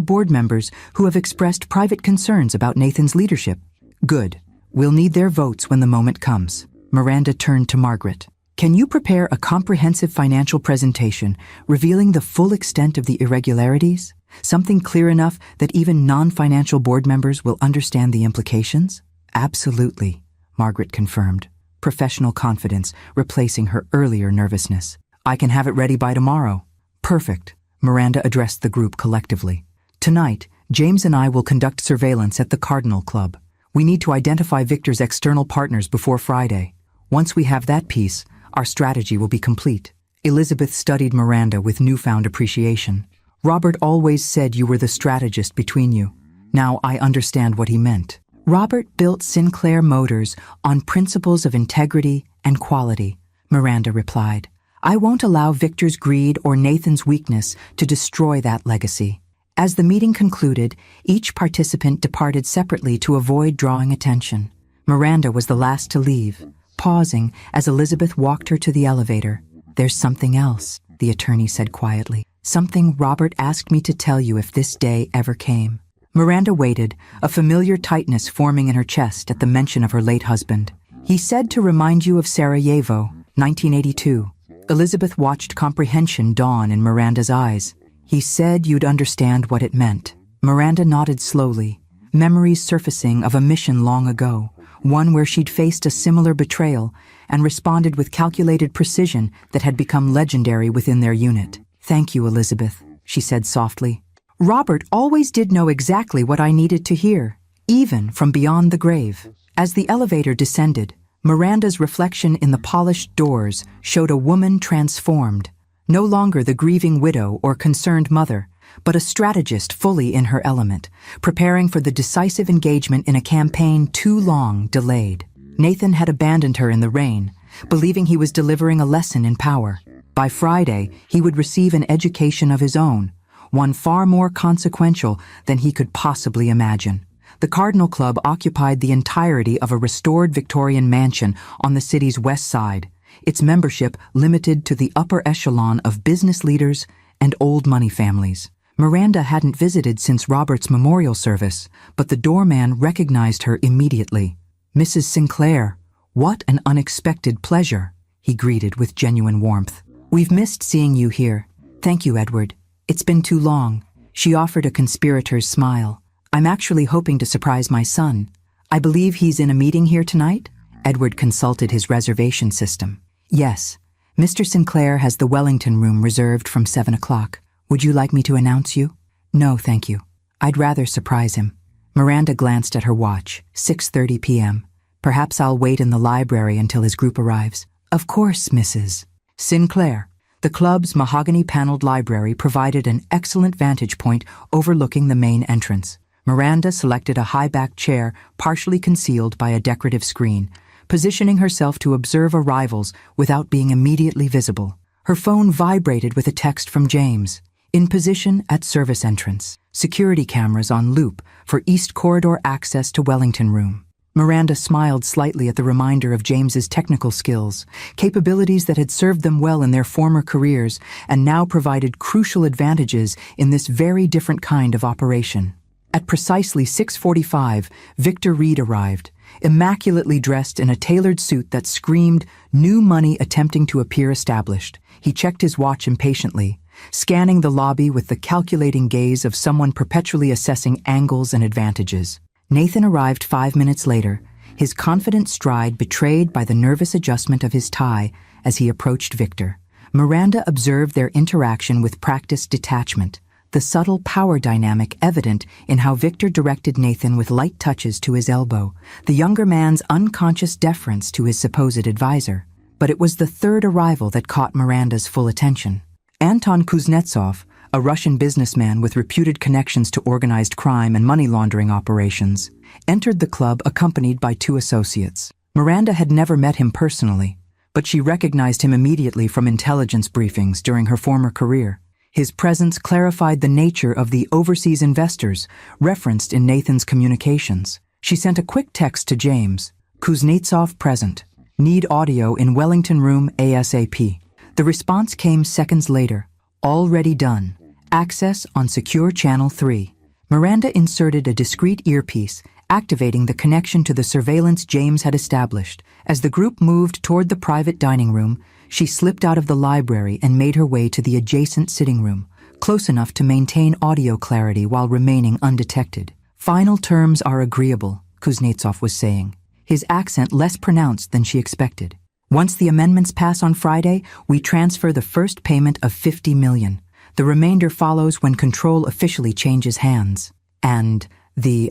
board members who have expressed private concerns about Nathan's leadership. Good. We'll need their votes when the moment comes. Miranda turned to Margaret. Can you prepare a comprehensive financial presentation revealing the full extent of the irregularities? Something clear enough that even non-financial board members will understand the implications? Absolutely, Margaret confirmed, professional confidence replacing her earlier nervousness. I can have it ready by tomorrow. Perfect, Miranda addressed the group collectively. Tonight, James and I will conduct surveillance at the Cardinal Club. We need to identify Victor's external partners before Friday. Once we have that piece, our strategy will be complete. Elizabeth studied Miranda with newfound appreciation. Robert always said you were the strategist between you. Now I understand what he meant. Robert built Sinclair Motors on principles of integrity and quality, Miranda replied. I won't allow Victor's greed or Nathan's weakness to destroy that legacy. As the meeting concluded, each participant departed separately to avoid drawing attention. Miranda was the last to leave, pausing as Elizabeth walked her to the elevator. There's something else, the attorney said quietly. Something Robert asked me to tell you if this day ever came. Miranda waited, a familiar tightness forming in her chest at the mention of her late husband. He said to remind you of Sarajevo, 1982. Elizabeth watched comprehension dawn in Miranda's eyes. He said you'd understand what it meant. Miranda nodded slowly, memories surfacing of a mission long ago, one where she'd faced a similar betrayal and responded with calculated precision that had become legendary within their unit. Thank you, Elizabeth, she said softly. Robert always did know exactly what I needed to hear, even from beyond the grave. As the elevator descended, Miranda's reflection in the polished doors showed a woman transformed, no longer the grieving widow or concerned mother, but a strategist fully in her element, preparing for the decisive engagement in a campaign too long delayed. Nathan had abandoned her in the rain, believing he was delivering a lesson in power. By Friday, he would receive an education of his own, one far more consequential than he could possibly imagine. The Cardinal Club occupied the entirety of a restored Victorian mansion on the city's west side, its membership limited to the upper echelon of business leaders and old money families. Miranda hadn't visited since Robert's memorial service, but the doorman recognized her immediately. Mrs. Sinclair, what an unexpected pleasure, he greeted with genuine warmth. We've missed seeing you here. Thank you, Edward. It's been too long. She offered a conspirator's smile. I'm actually hoping to surprise my son. I believe he's in a meeting here tonight? Edward consulted his reservation system. Yes. Mr. Sinclair has the Wellington room reserved from 7 o'clock. Would you like me to announce you? No, thank you. I'd rather surprise him. Miranda glanced at her watch. 6:30 p.m. Perhaps I'll wait in the library until his group arrives. Of course, Mrs. Sinclair. The club's mahogany-paneled library provided an excellent vantage point overlooking the main entrance. Miranda selected a high-backed chair partially concealed by a decorative screen, positioning herself to observe arrivals without being immediately visible. Her phone vibrated with a text from James. In position at service entrance. Security cameras on loop for East Corridor access to Wellington room. Miranda smiled slightly at the reminder of James's technical skills, capabilities that had served them well in their former careers and now provided crucial advantages in this very different kind of operation. At precisely 6:45, Victor Reed arrived, immaculately dressed in a tailored suit that screamed new money attempting to appear established. He checked his watch impatiently, scanning the lobby with the calculating gaze of someone perpetually assessing angles and advantages. Nathan arrived 5 minutes later, his confident stride betrayed by the nervous adjustment of his tie as he approached Victor. Miranda observed their interaction with practiced detachment, the subtle power dynamic evident in how Victor directed Nathan with light touches to his elbow, the younger man's unconscious deference to his supposed advisor. But it was the third arrival that caught Miranda's full attention. Anton Kuznetsov, a Russian businessman with reputed connections to organized crime and money laundering operations, entered the club accompanied by 2 associates. Miranda had never met him personally, but she recognized him immediately from intelligence briefings during her former career. His presence clarified the nature of the overseas investors referenced in Nathan's communications. She sent a quick text to James, "Kuznetsov present. Need audio in Wellington Room ASAP." The response came seconds later. "Already done. Access on secure channel 3. Miranda inserted a discreet earpiece, activating the connection to the surveillance James had established. As the group moved toward the private dining room, she slipped out of the library and made her way to the adjacent sitting room, close enough to maintain audio clarity while remaining undetected. "Final terms are agreeable," Kuznetsov was saying, his accent less pronounced than she expected. "Once the amendments pass on Friday, we transfer the first payment of $50 million. The remainder follows when control officially changes hands." "And the,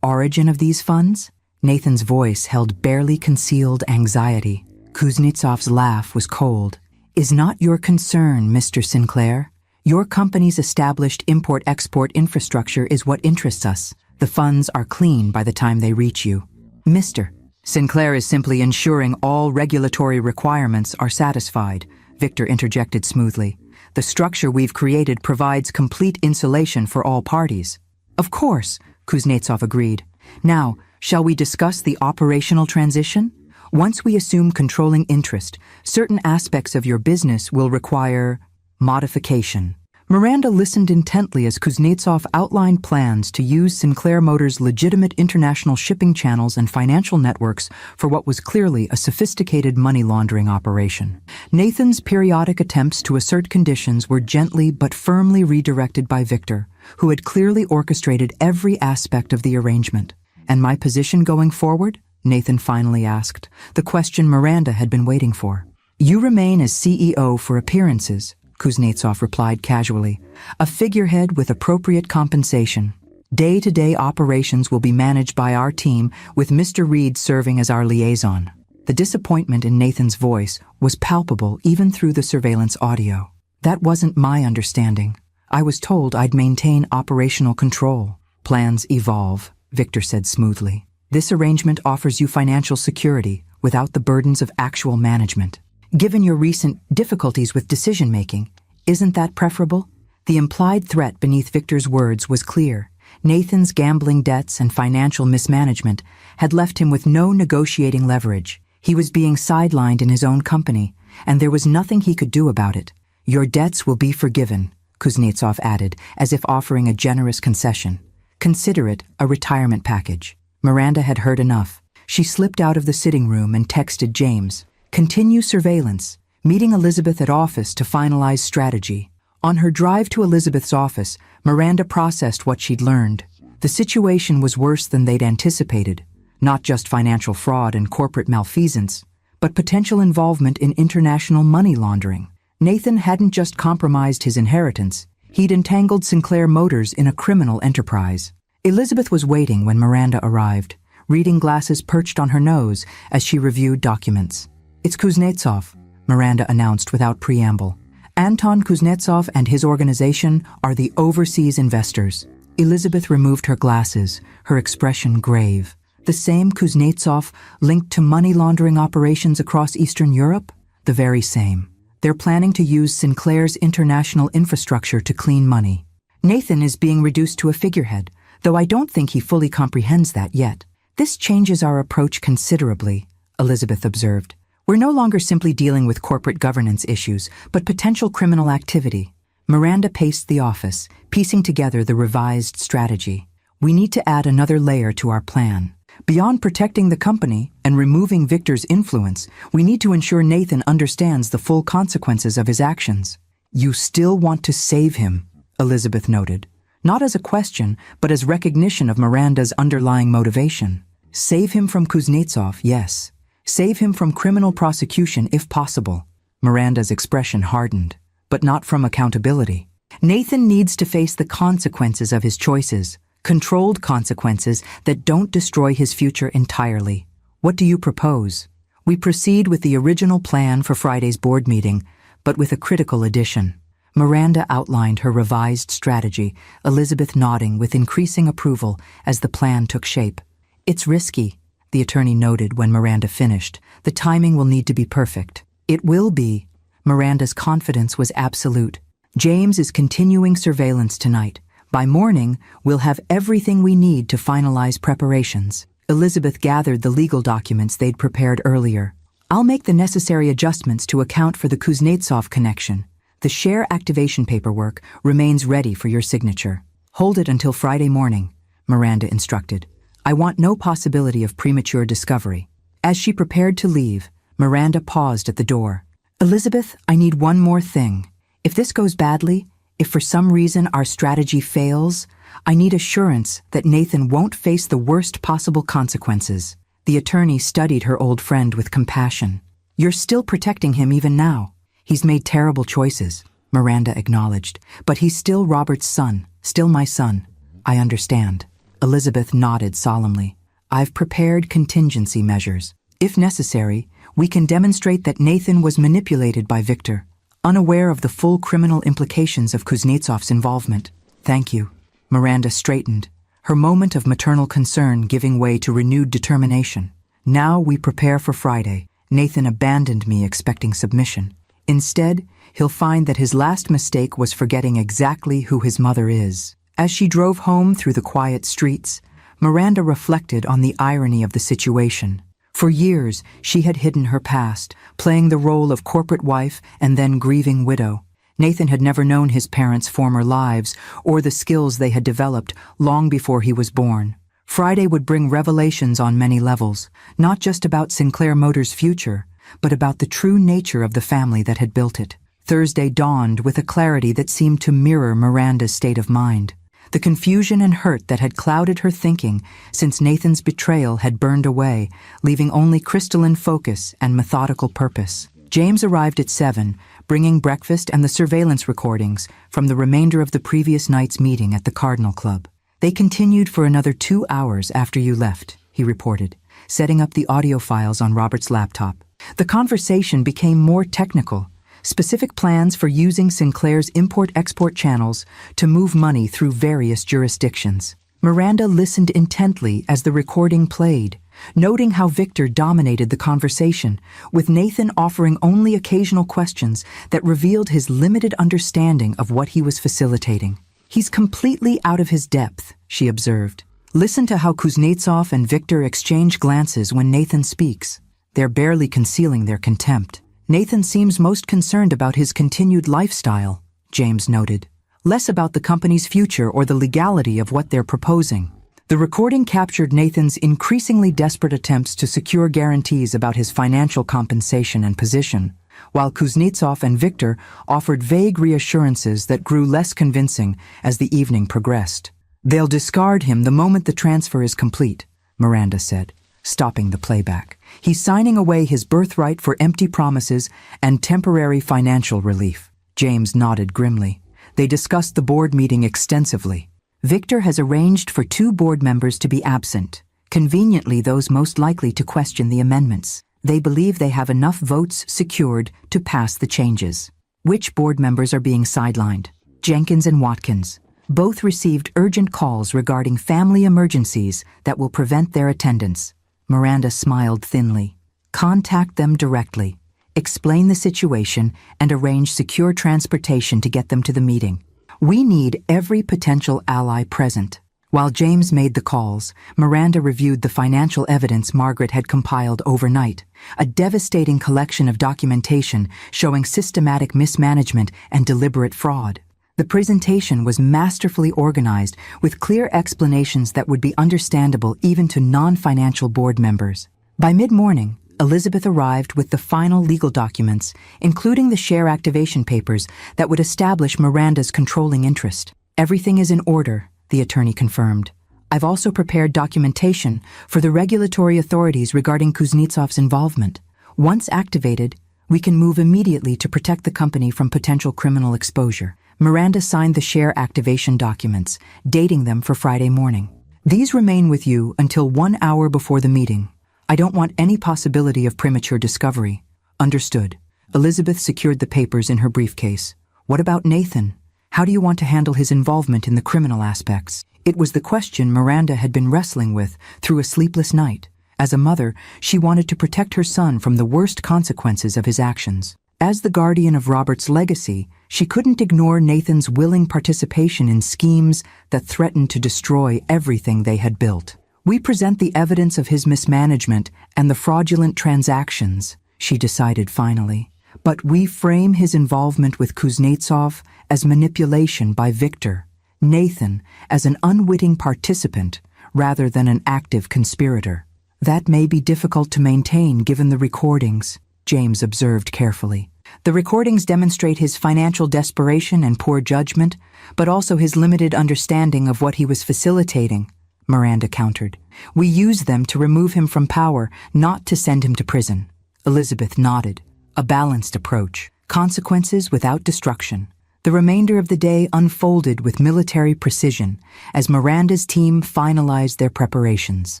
origin of these funds?" Nathan's voice held barely concealed anxiety. Kuznetsov's laugh was cold. "Is not your concern, Mr. Sinclair. Your company's established import-export infrastructure is what interests us. The funds are clean by the time they reach you. Mr. Sinclair is simply ensuring all regulatory requirements are satisfied," Victor interjected smoothly. "The structure we've created provides complete insulation for all parties." "Of course," Kuznetsov agreed. "Now, shall we discuss the operational transition? Once we assume controlling interest, certain aspects of your business will require modification." Miranda listened intently as Kuznetsov outlined plans to use Sinclair Motors' legitimate international shipping channels and financial networks for what was clearly a sophisticated money laundering operation. Nathan's periodic attempts to assert conditions were gently but firmly redirected by Victor, who had clearly orchestrated every aspect of the arrangement. "And my position going forward?" Nathan finally asked, the question Miranda had been waiting for. "You remain as CEO for appearances," Kuznetsov replied casually, "a figurehead with appropriate compensation. Day-to-day operations will be managed by our team, with Mr. Reed serving as our liaison." The disappointment in Nathan's voice was palpable even through the surveillance audio. "That wasn't my understanding. I was told I'd maintain operational control." "Plans evolve," Victor said smoothly. "This arrangement offers you financial security without the burdens of actual management. Given your recent difficulties with decision-making, isn't that preferable?" The implied threat beneath Victor's words was clear. Nathan's gambling debts and financial mismanagement had left him with no negotiating leverage. He was being sidelined in his own company, and there was nothing he could do about it. "Your debts will be forgiven," Kuznetsov added, as if offering a generous concession. "Consider it a retirement package." Miranda had heard enough. She slipped out of the sitting room and texted James, "Continue surveillance, meeting Elizabeth at office to finalize strategy." On her drive to Elizabeth's office, Miranda processed what she'd learned. The situation was worse than they'd anticipated. Not just financial fraud and corporate malfeasance, but potential involvement in international money laundering. Nathan hadn't just compromised his inheritance, he'd entangled Sinclair Motors in a criminal enterprise. Elizabeth was waiting when Miranda arrived, reading glasses perched on her nose as she reviewed documents. "It's Kuznetsov," Miranda announced without preamble. "Anton Kuznetsov and his organization are the overseas investors." Elizabeth removed her glasses, her expression grave. "The same Kuznetsov linked to money laundering operations across Eastern Europe?" "The very same. They're planning to use Sinclair's international infrastructure to clean money. Nathan is being reduced to a figurehead, though I don't think he fully comprehends that yet. This changes our approach considerably," Elizabeth observed. "We're no longer simply dealing with corporate governance issues, but potential criminal activity." Miranda paced the office, piecing together the revised strategy. "We need to add another layer to our plan. Beyond protecting the company and removing Victor's influence, we need to ensure Nathan understands the full consequences of his actions." "You still want to save him," Elizabeth noted. Not as a question, but as recognition of Miranda's underlying motivation. "Save him from Kuznetsov, yes. Save him from criminal prosecution if possible." Miranda's expression hardened. "But not from accountability. Nathan needs to face the consequences of his choices, controlled consequences that don't destroy his future entirely. What do you propose?" "We proceed with the original plan for Friday's board meeting, but with a critical addition." Miranda outlined her revised strategy, Elizabeth nodding with increasing approval as the plan took shape. "It's risky," the attorney noted when Miranda finished. "The timing will need to be perfect." "It will be." Miranda's confidence was absolute. James is continuing surveillance tonight. By morning, we'll have everything we need to finalize preparations. Elizabeth gathered the legal documents they'd prepared earlier. I'll make the necessary adjustments to account for the Kuznetsov connection. The share activation paperwork remains ready for your signature. Hold it until Friday morning, Miranda instructed. I want no possibility of premature discovery. As she prepared to leave, Miranda paused at the door. Elizabeth, I need one more thing. If this goes badly, if for some reason our strategy fails, I need assurance that Nathan won't face the worst possible consequences. The attorney studied her old friend with compassion. You're still protecting him even now. He's made terrible choices, Miranda acknowledged, but he's still Robert's son, still my son. I understand. Elizabeth nodded solemnly. I've prepared contingency measures. If necessary, we can demonstrate that Nathan was manipulated by Victor, unaware of the full criminal implications of Kuznetsov's involvement. Thank you. Miranda straightened, her moment of maternal concern giving way to renewed determination. Now we prepare for Friday. Nathan abandoned me expecting submission. Instead, he'll find that his last mistake was forgetting exactly who his mother is. As she drove home through the quiet streets, Miranda reflected on the irony of the situation. For years, she had hidden her past, playing the role of corporate wife and then grieving widow. Nathan had never known his parents' former lives or the skills they had developed long before he was born. Friday would bring revelations on many levels, not just about Sinclair Motors' future, but about the true nature of the family that had built it. Thursday dawned with a clarity that seemed to mirror Miranda's state of mind. The confusion and hurt that had clouded her thinking since Nathan's betrayal had burned away, leaving only crystalline focus and methodical purpose. James arrived at 7, bringing breakfast and the surveillance recordings from the remainder of the previous night's meeting at the Cardinal Club. They continued for another 2 hours after you left, he reported, setting up the audio files on Robert's laptop. The conversation became more technical. Specific plans for using Sinclair's import-export channels to move money through various jurisdictions. Miranda listened intently as the recording played, noting how Victor dominated the conversation, with Nathan offering only occasional questions that revealed his limited understanding of what he was facilitating. He's completely out of his depth, she observed. Listen to how Kuznetsov and Victor exchange glances when Nathan speaks. They're barely concealing their contempt. Nathan seems most concerned about his continued lifestyle, James noted, less about the company's future or the legality of what they're proposing. The recording captured Nathan's increasingly desperate attempts to secure guarantees about his financial compensation and position, while Kuznetsov and Victor offered vague reassurances that grew less convincing as the evening progressed. They'll discard him the moment the transfer is complete, Miranda said, stopping the playback. He's signing away his birthright for empty promises and temporary financial relief. James nodded grimly. They discussed the board meeting extensively. Victor has arranged for 2 board members to be absent, conveniently those most likely to question the amendments. They believe they have enough votes secured to pass the changes. Which board members are being sidelined? Jenkins and Watkins. Both received urgent calls regarding family emergencies that will prevent their attendance. Miranda smiled thinly. Contact them directly. Explain the situation and arrange secure transportation to get them to the meeting. We need every potential ally present. While James made the calls, Miranda reviewed the financial evidence Margaret had compiled overnight, a devastating collection of documentation showing systematic mismanagement and deliberate fraud. The presentation was masterfully organized with clear explanations that would be understandable even to non-financial board members. By mid-morning, Elizabeth arrived with the final legal documents, including the share activation papers that would establish Miranda's controlling interest. Everything is in order, the attorney confirmed. I've also prepared documentation for the regulatory authorities regarding Kuznetsov's involvement. Once activated, we can move immediately to protect the company from potential criminal exposure. Miranda signed the share activation documents, dating them for Friday morning. These remain with you until 1 hour before the meeting. I don't want any possibility of premature discovery. Understood. Elizabeth secured the papers in her briefcase. What about Nathan? How do you want to handle his involvement in the criminal aspects? It was the question Miranda had been wrestling with through a sleepless night. As a mother, she wanted to protect her son from the worst consequences of his actions. As the guardian of Robert's legacy, she couldn't ignore Nathan's willing participation in schemes that threatened to destroy everything they had built. "We present the evidence of his mismanagement and the fraudulent transactions," she decided finally. "But we frame his involvement with Kuznetsov as manipulation by Victor, Nathan as an unwitting participant rather than an active conspirator. That may be difficult to maintain given the recordings," James observed carefully. "The recordings demonstrate his financial desperation and poor judgment, but also his limited understanding of what he was facilitating," Miranda countered. "We use them to remove him from power, not to send him to prison." Elizabeth nodded. A balanced approach. Consequences without destruction. The remainder of the day unfolded with military precision as Miranda's team finalized their preparations.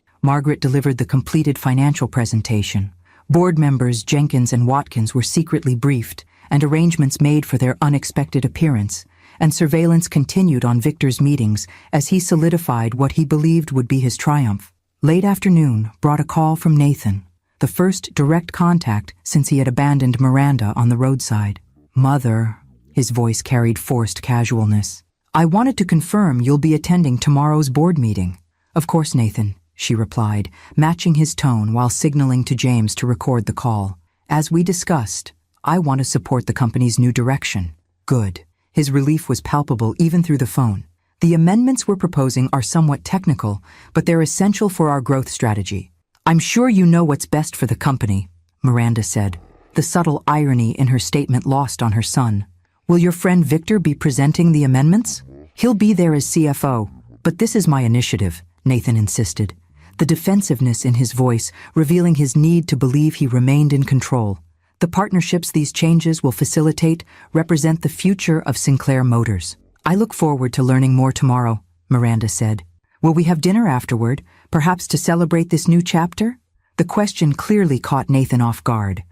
Margaret delivered the completed financial presentation. Board members Jenkins and Watkins were secretly briefed and arrangements made for their unexpected appearance, and surveillance continued on Victor's meetings as he solidified what he believed would be his triumph. Late afternoon brought a call from Nathan, the first direct contact since he had abandoned Miranda on the roadside. "Mother," his voice carried forced casualness. "I wanted to confirm you'll be attending tomorrow's board meeting." "Of course, Nathan," she replied, matching his tone while signaling to James to record the call. "As we discussed, I want to support the company's new direction." "Good." His relief was palpable even through the phone. "The amendments we're proposing are somewhat technical, but they're essential for our growth strategy. I'm sure you know what's best for the company," Miranda said, the subtle irony in her statement lost on her son. "Will your friend Victor be presenting the amendments?" "He'll be there as CFO, but this is my initiative," Nathan insisted, the defensiveness in his voice revealing his need to believe he remained in control. "The partnerships these changes will facilitate represent the future of Sinclair Motors. I look forward to learning more tomorrow," Miranda said. "Will we have dinner afterward, perhaps to celebrate this new chapter?" The question clearly caught Nathan off guard.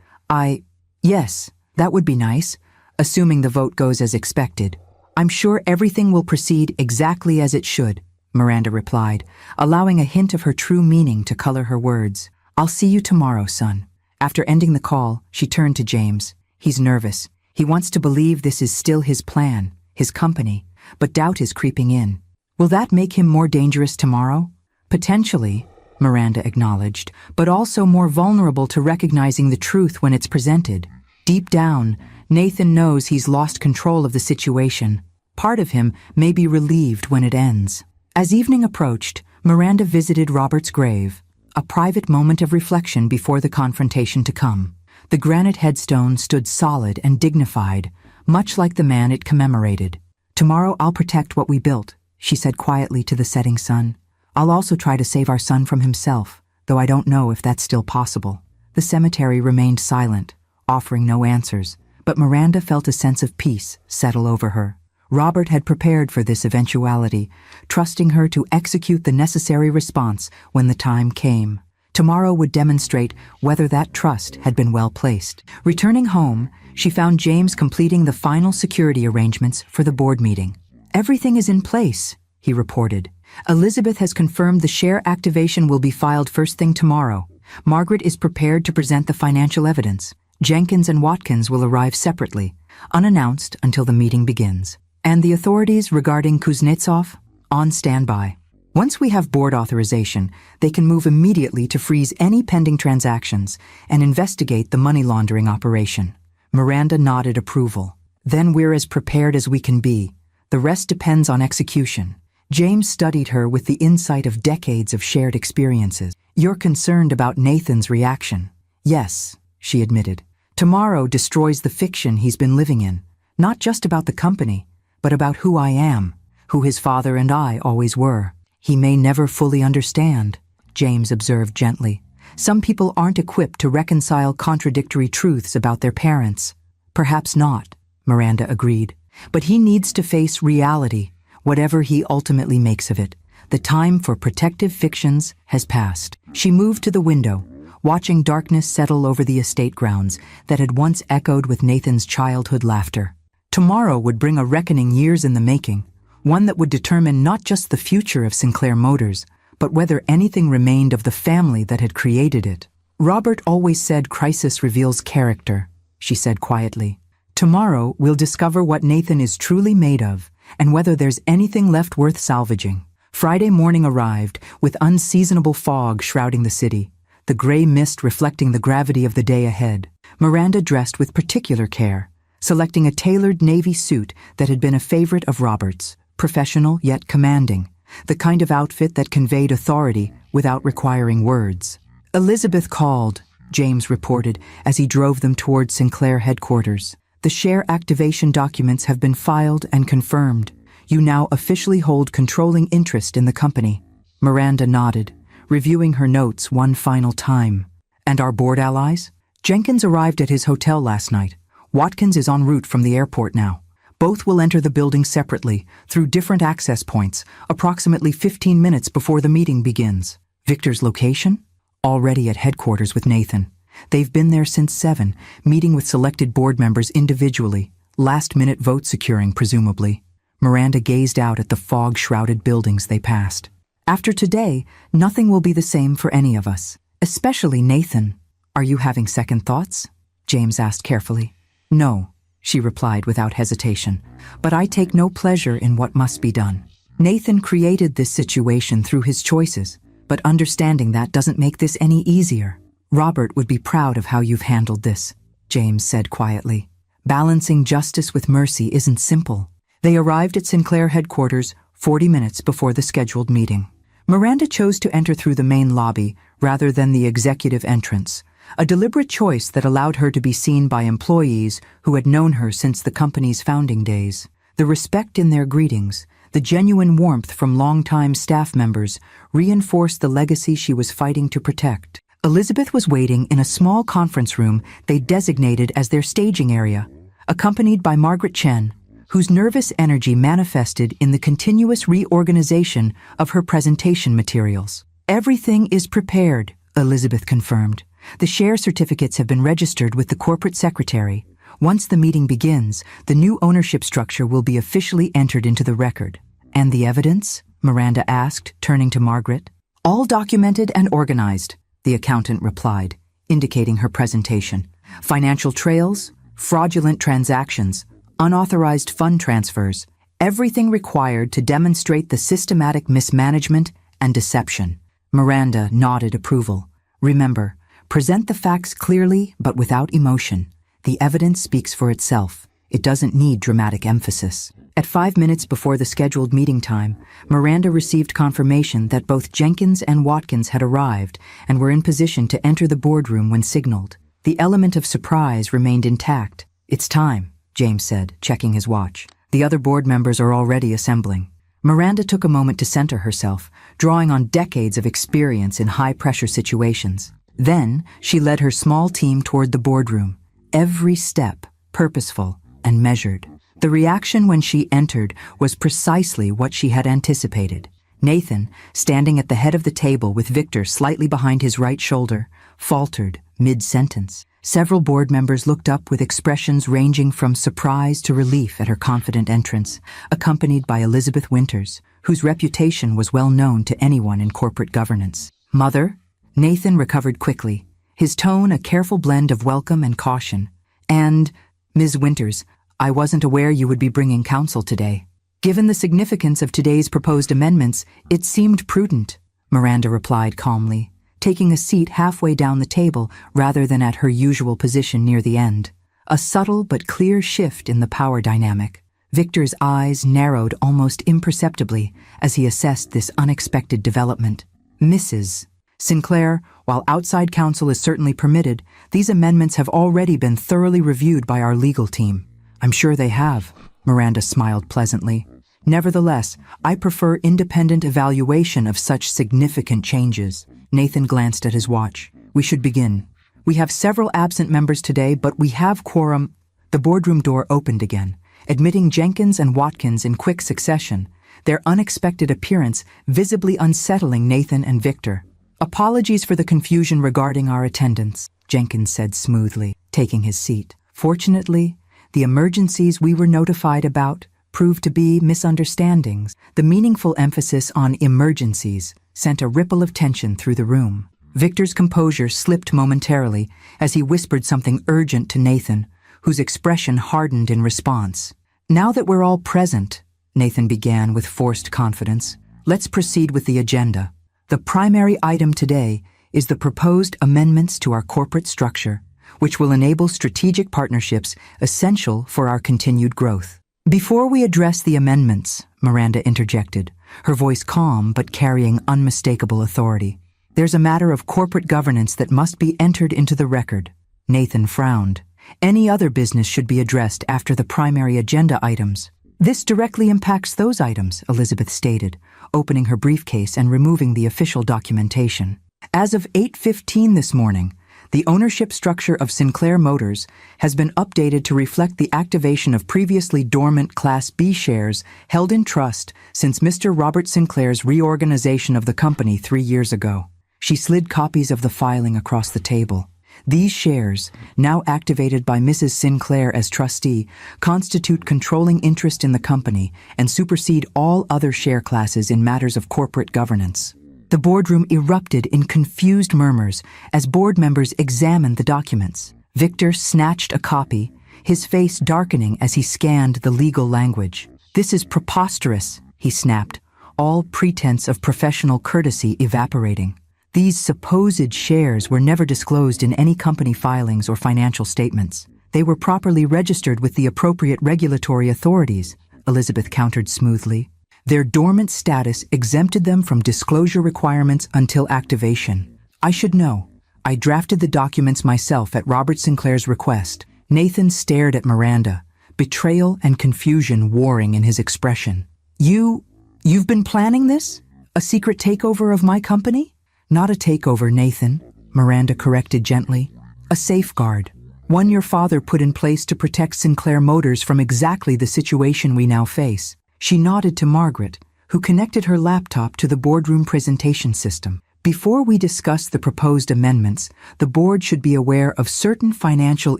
Yes, that would be nice, assuming the vote goes as expected." "I'm sure everything will proceed exactly as it should," Miranda replied, allowing a hint of her true meaning to color her words. "I'll see you tomorrow, son." After ending the call, she turned to James. He's nervous. He wants to believe this is still his plan, his company, but doubt is creeping in. "Will that make him more dangerous tomorrow?" "Potentially," Miranda acknowledged, "but also more vulnerable to recognizing the truth when it's presented. Deep down, Nathan knows he's lost control of the situation. Part of him may be relieved when it ends." As evening approached, Miranda visited Robert's grave, a private moment of reflection before the confrontation to come. The granite headstone stood solid and dignified, much like the man it commemorated. "Tomorrow I'll protect what we built," she said quietly to the setting sun. "I'll also try to save our son from himself, though I don't know if that's still possible." The cemetery remained silent, offering no answers, but Miranda felt a sense of peace settle over her. Robert had prepared for this eventuality, trusting her to execute the necessary response when the time came. Tomorrow would demonstrate whether that trust had been well placed. Returning home, she found James completing the final security arrangements for the board meeting. "Everything is in place," he reported. "Elizabeth has confirmed the share activation will be filed first thing tomorrow. Margaret is prepared to present the financial evidence. Jenkins and Watkins will arrive separately, unannounced until the meeting begins. And the authorities regarding Kuznetsov, on standby. Once we have board authorization, they can move immediately to freeze any pending transactions and investigate the money laundering operation." Miranda nodded approval. "Then we're as prepared as we can be. The rest depends on execution." James studied her with the insight of decades of shared experiences. "You're concerned about Nathan's reaction." "Yes," she admitted. "Tomorrow destroys the fiction he's been living in, not just about the company, but about who I am, who his father and I always were." "He may never fully understand," James observed gently. "Some people aren't equipped to reconcile contradictory truths about their parents." "Perhaps not," Miranda agreed. "But he needs to face reality, whatever he ultimately makes of it. The time for protective fictions has passed." She moved to the window, watching darkness settle over the estate grounds that had once echoed with Nathan's childhood laughter. Tomorrow would bring a reckoning years in the making, one that would determine not just the future of Sinclair Motors, but whether anything remained of the family that had created it. "Robert always said crisis reveals character," she said quietly. Tomorrow we'll discover what Nathan is truly made of and whether there's anything left worth salvaging. Friday morning arrived, with unseasonable fog shrouding the city, the gray mist reflecting the gravity of the day ahead. Miranda dressed with particular care, selecting a tailored navy suit that had been a favorite of Robert's, professional yet commanding, the kind of outfit that conveyed authority without requiring words. Elizabeth called, James reported as he drove them toward Sinclair headquarters. The share activation documents have been filed and confirmed. You now officially hold controlling interest in the company. Miranda nodded, reviewing her notes one final time. And our board allies? Jenkins arrived at his hotel last night. Watkins is en route from the airport now. Both will enter the building separately, through different access points, approximately 15 minutes before the meeting begins. Victor's location? Already at headquarters with Nathan. They've been there since 7, meeting with selected board members individually, last-minute vote securing, presumably. Miranda gazed out at the fog-shrouded buildings they passed. After today, nothing will be the same for any of us, especially Nathan. Are you having second thoughts? James asked carefully. No, she replied without hesitation, but I take no pleasure in what must be done. Nathan created this situation through his choices, but understanding that doesn't make this any easier. Robert would be proud of how you've handled this, James said quietly. Balancing justice with mercy isn't simple. They arrived at Sinclair headquarters 40 minutes before the scheduled meeting. Miranda chose to enter through the main lobby rather than the executive entrance, a deliberate choice that allowed her to be seen by employees who had known her since the company's founding days. The respect in their greetings, the genuine warmth from longtime staff members, reinforced the legacy she was fighting to protect. Elizabeth was waiting in a small conference room they designated as their staging area, accompanied by Margaret Chen, whose nervous energy manifested in the continuous reorganization of her presentation materials. Everything is prepared, Elizabeth confirmed. The share certificates have been registered with the corporate secretary. Once the meeting begins, the new ownership structure will be officially entered into the record. And the evidence? Miranda asked, turning to Margaret. All documented and organized, the accountant replied, indicating her presentation. Financial trails, fraudulent transactions, unauthorized fund transfers, everything required to demonstrate the systematic mismanagement and deception. Miranda nodded approval. Remember, present the facts clearly but without emotion. The evidence speaks for itself. It doesn't need dramatic emphasis. At 5 minutes before the scheduled meeting time, Miranda received confirmation that both Jenkins and Watkins had arrived and were in position to enter the boardroom when signaled. The element of surprise remained intact. It's time, James said, checking his watch. The other board members are already assembling. Miranda took a moment to center herself, drawing on decades of experience in high-pressure situations. Then, she led her small team toward the boardroom, every step purposeful and measured. The reaction when she entered was precisely what she had anticipated. Nathan, standing at the head of the table with Victor slightly behind his right shoulder, faltered mid-sentence. Several board members looked up with expressions ranging from surprise to relief at her confident entrance, accompanied by Elizabeth Winters, whose reputation was well known to anyone in corporate governance. Mother? Nathan recovered quickly, his tone a careful blend of welcome and caution. And, Ms. Winters, I wasn't aware you would be bringing counsel today. Given the significance of today's proposed amendments, it seemed prudent, Miranda replied calmly, taking a seat halfway down the table rather than at her usual position near the end. A subtle but clear shift in the power dynamic. Victor's eyes narrowed almost imperceptibly as he assessed this unexpected development. Mrs. Sinclair, while outside counsel is certainly permitted, these amendments have already been thoroughly reviewed by our legal team. I'm sure they have, Miranda smiled pleasantly. Nevertheless, I prefer independent evaluation of such significant changes. Nathan glanced at his watch. We should begin. We have several absent members today, but we have quorum. The boardroom door opened again, admitting Jenkins and Watkins in quick succession, their unexpected appearance visibly unsettling Nathan and Victor. Apologies for the confusion regarding our attendance, Jenkins said smoothly, taking his seat. Fortunately, the emergencies we were notified about proved to be misunderstandings. The meaningful emphasis on emergencies sent a ripple of tension through the room. Victor's composure slipped momentarily as he whispered something urgent to Nathan, whose expression hardened in response. "Now that we're all present," Nathan began with forced confidence, "let's proceed with the agenda. The primary item today is the proposed amendments to our corporate structure, which will enable strategic partnerships essential for our continued growth." "Before we address the amendments," Miranda interjected, her voice calm but carrying unmistakable authority, "there's a matter of corporate governance that must be entered into the record." Nathan frowned. "Any other business should be addressed after the primary agenda items." "This directly impacts those items," Elizabeth stated, opening her briefcase and removing the official documentation. "As of 8:15 this morning, the ownership structure of Sinclair Motors has been updated to reflect the activation of previously dormant Class B shares held in trust since Mr. Robert Sinclair's reorganization of the company 3 years ago." She slid copies of the filing across the table. "These shares, now activated by Mrs. Sinclair as trustee, constitute controlling interest in the company and supersede all other share classes in matters of corporate governance." The boardroom erupted in confused murmurs as board members examined the documents. Victor snatched a copy, his face darkening as he scanned the legal language. "This is preposterous," he snapped, all pretense of professional courtesy evaporating. "These supposed shares were never disclosed in any company filings or financial statements. They were properly registered with the appropriate regulatory authorities," Elizabeth countered smoothly. "Their dormant status exempted them from disclosure requirements until activation. I should know. I drafted the documents myself at Robert Sinclair's request." Nathan stared at Miranda, betrayal and confusion warring in his expression. You've been planning this? A secret takeover of my company?" "Not a takeover, Nathan," Miranda corrected gently. "A safeguard. One your father put in place to protect Sinclair Motors from exactly the situation we now face." She nodded to Margaret, who connected her laptop to the boardroom presentation system. "Before we discuss the proposed amendments, the board should be aware of certain financial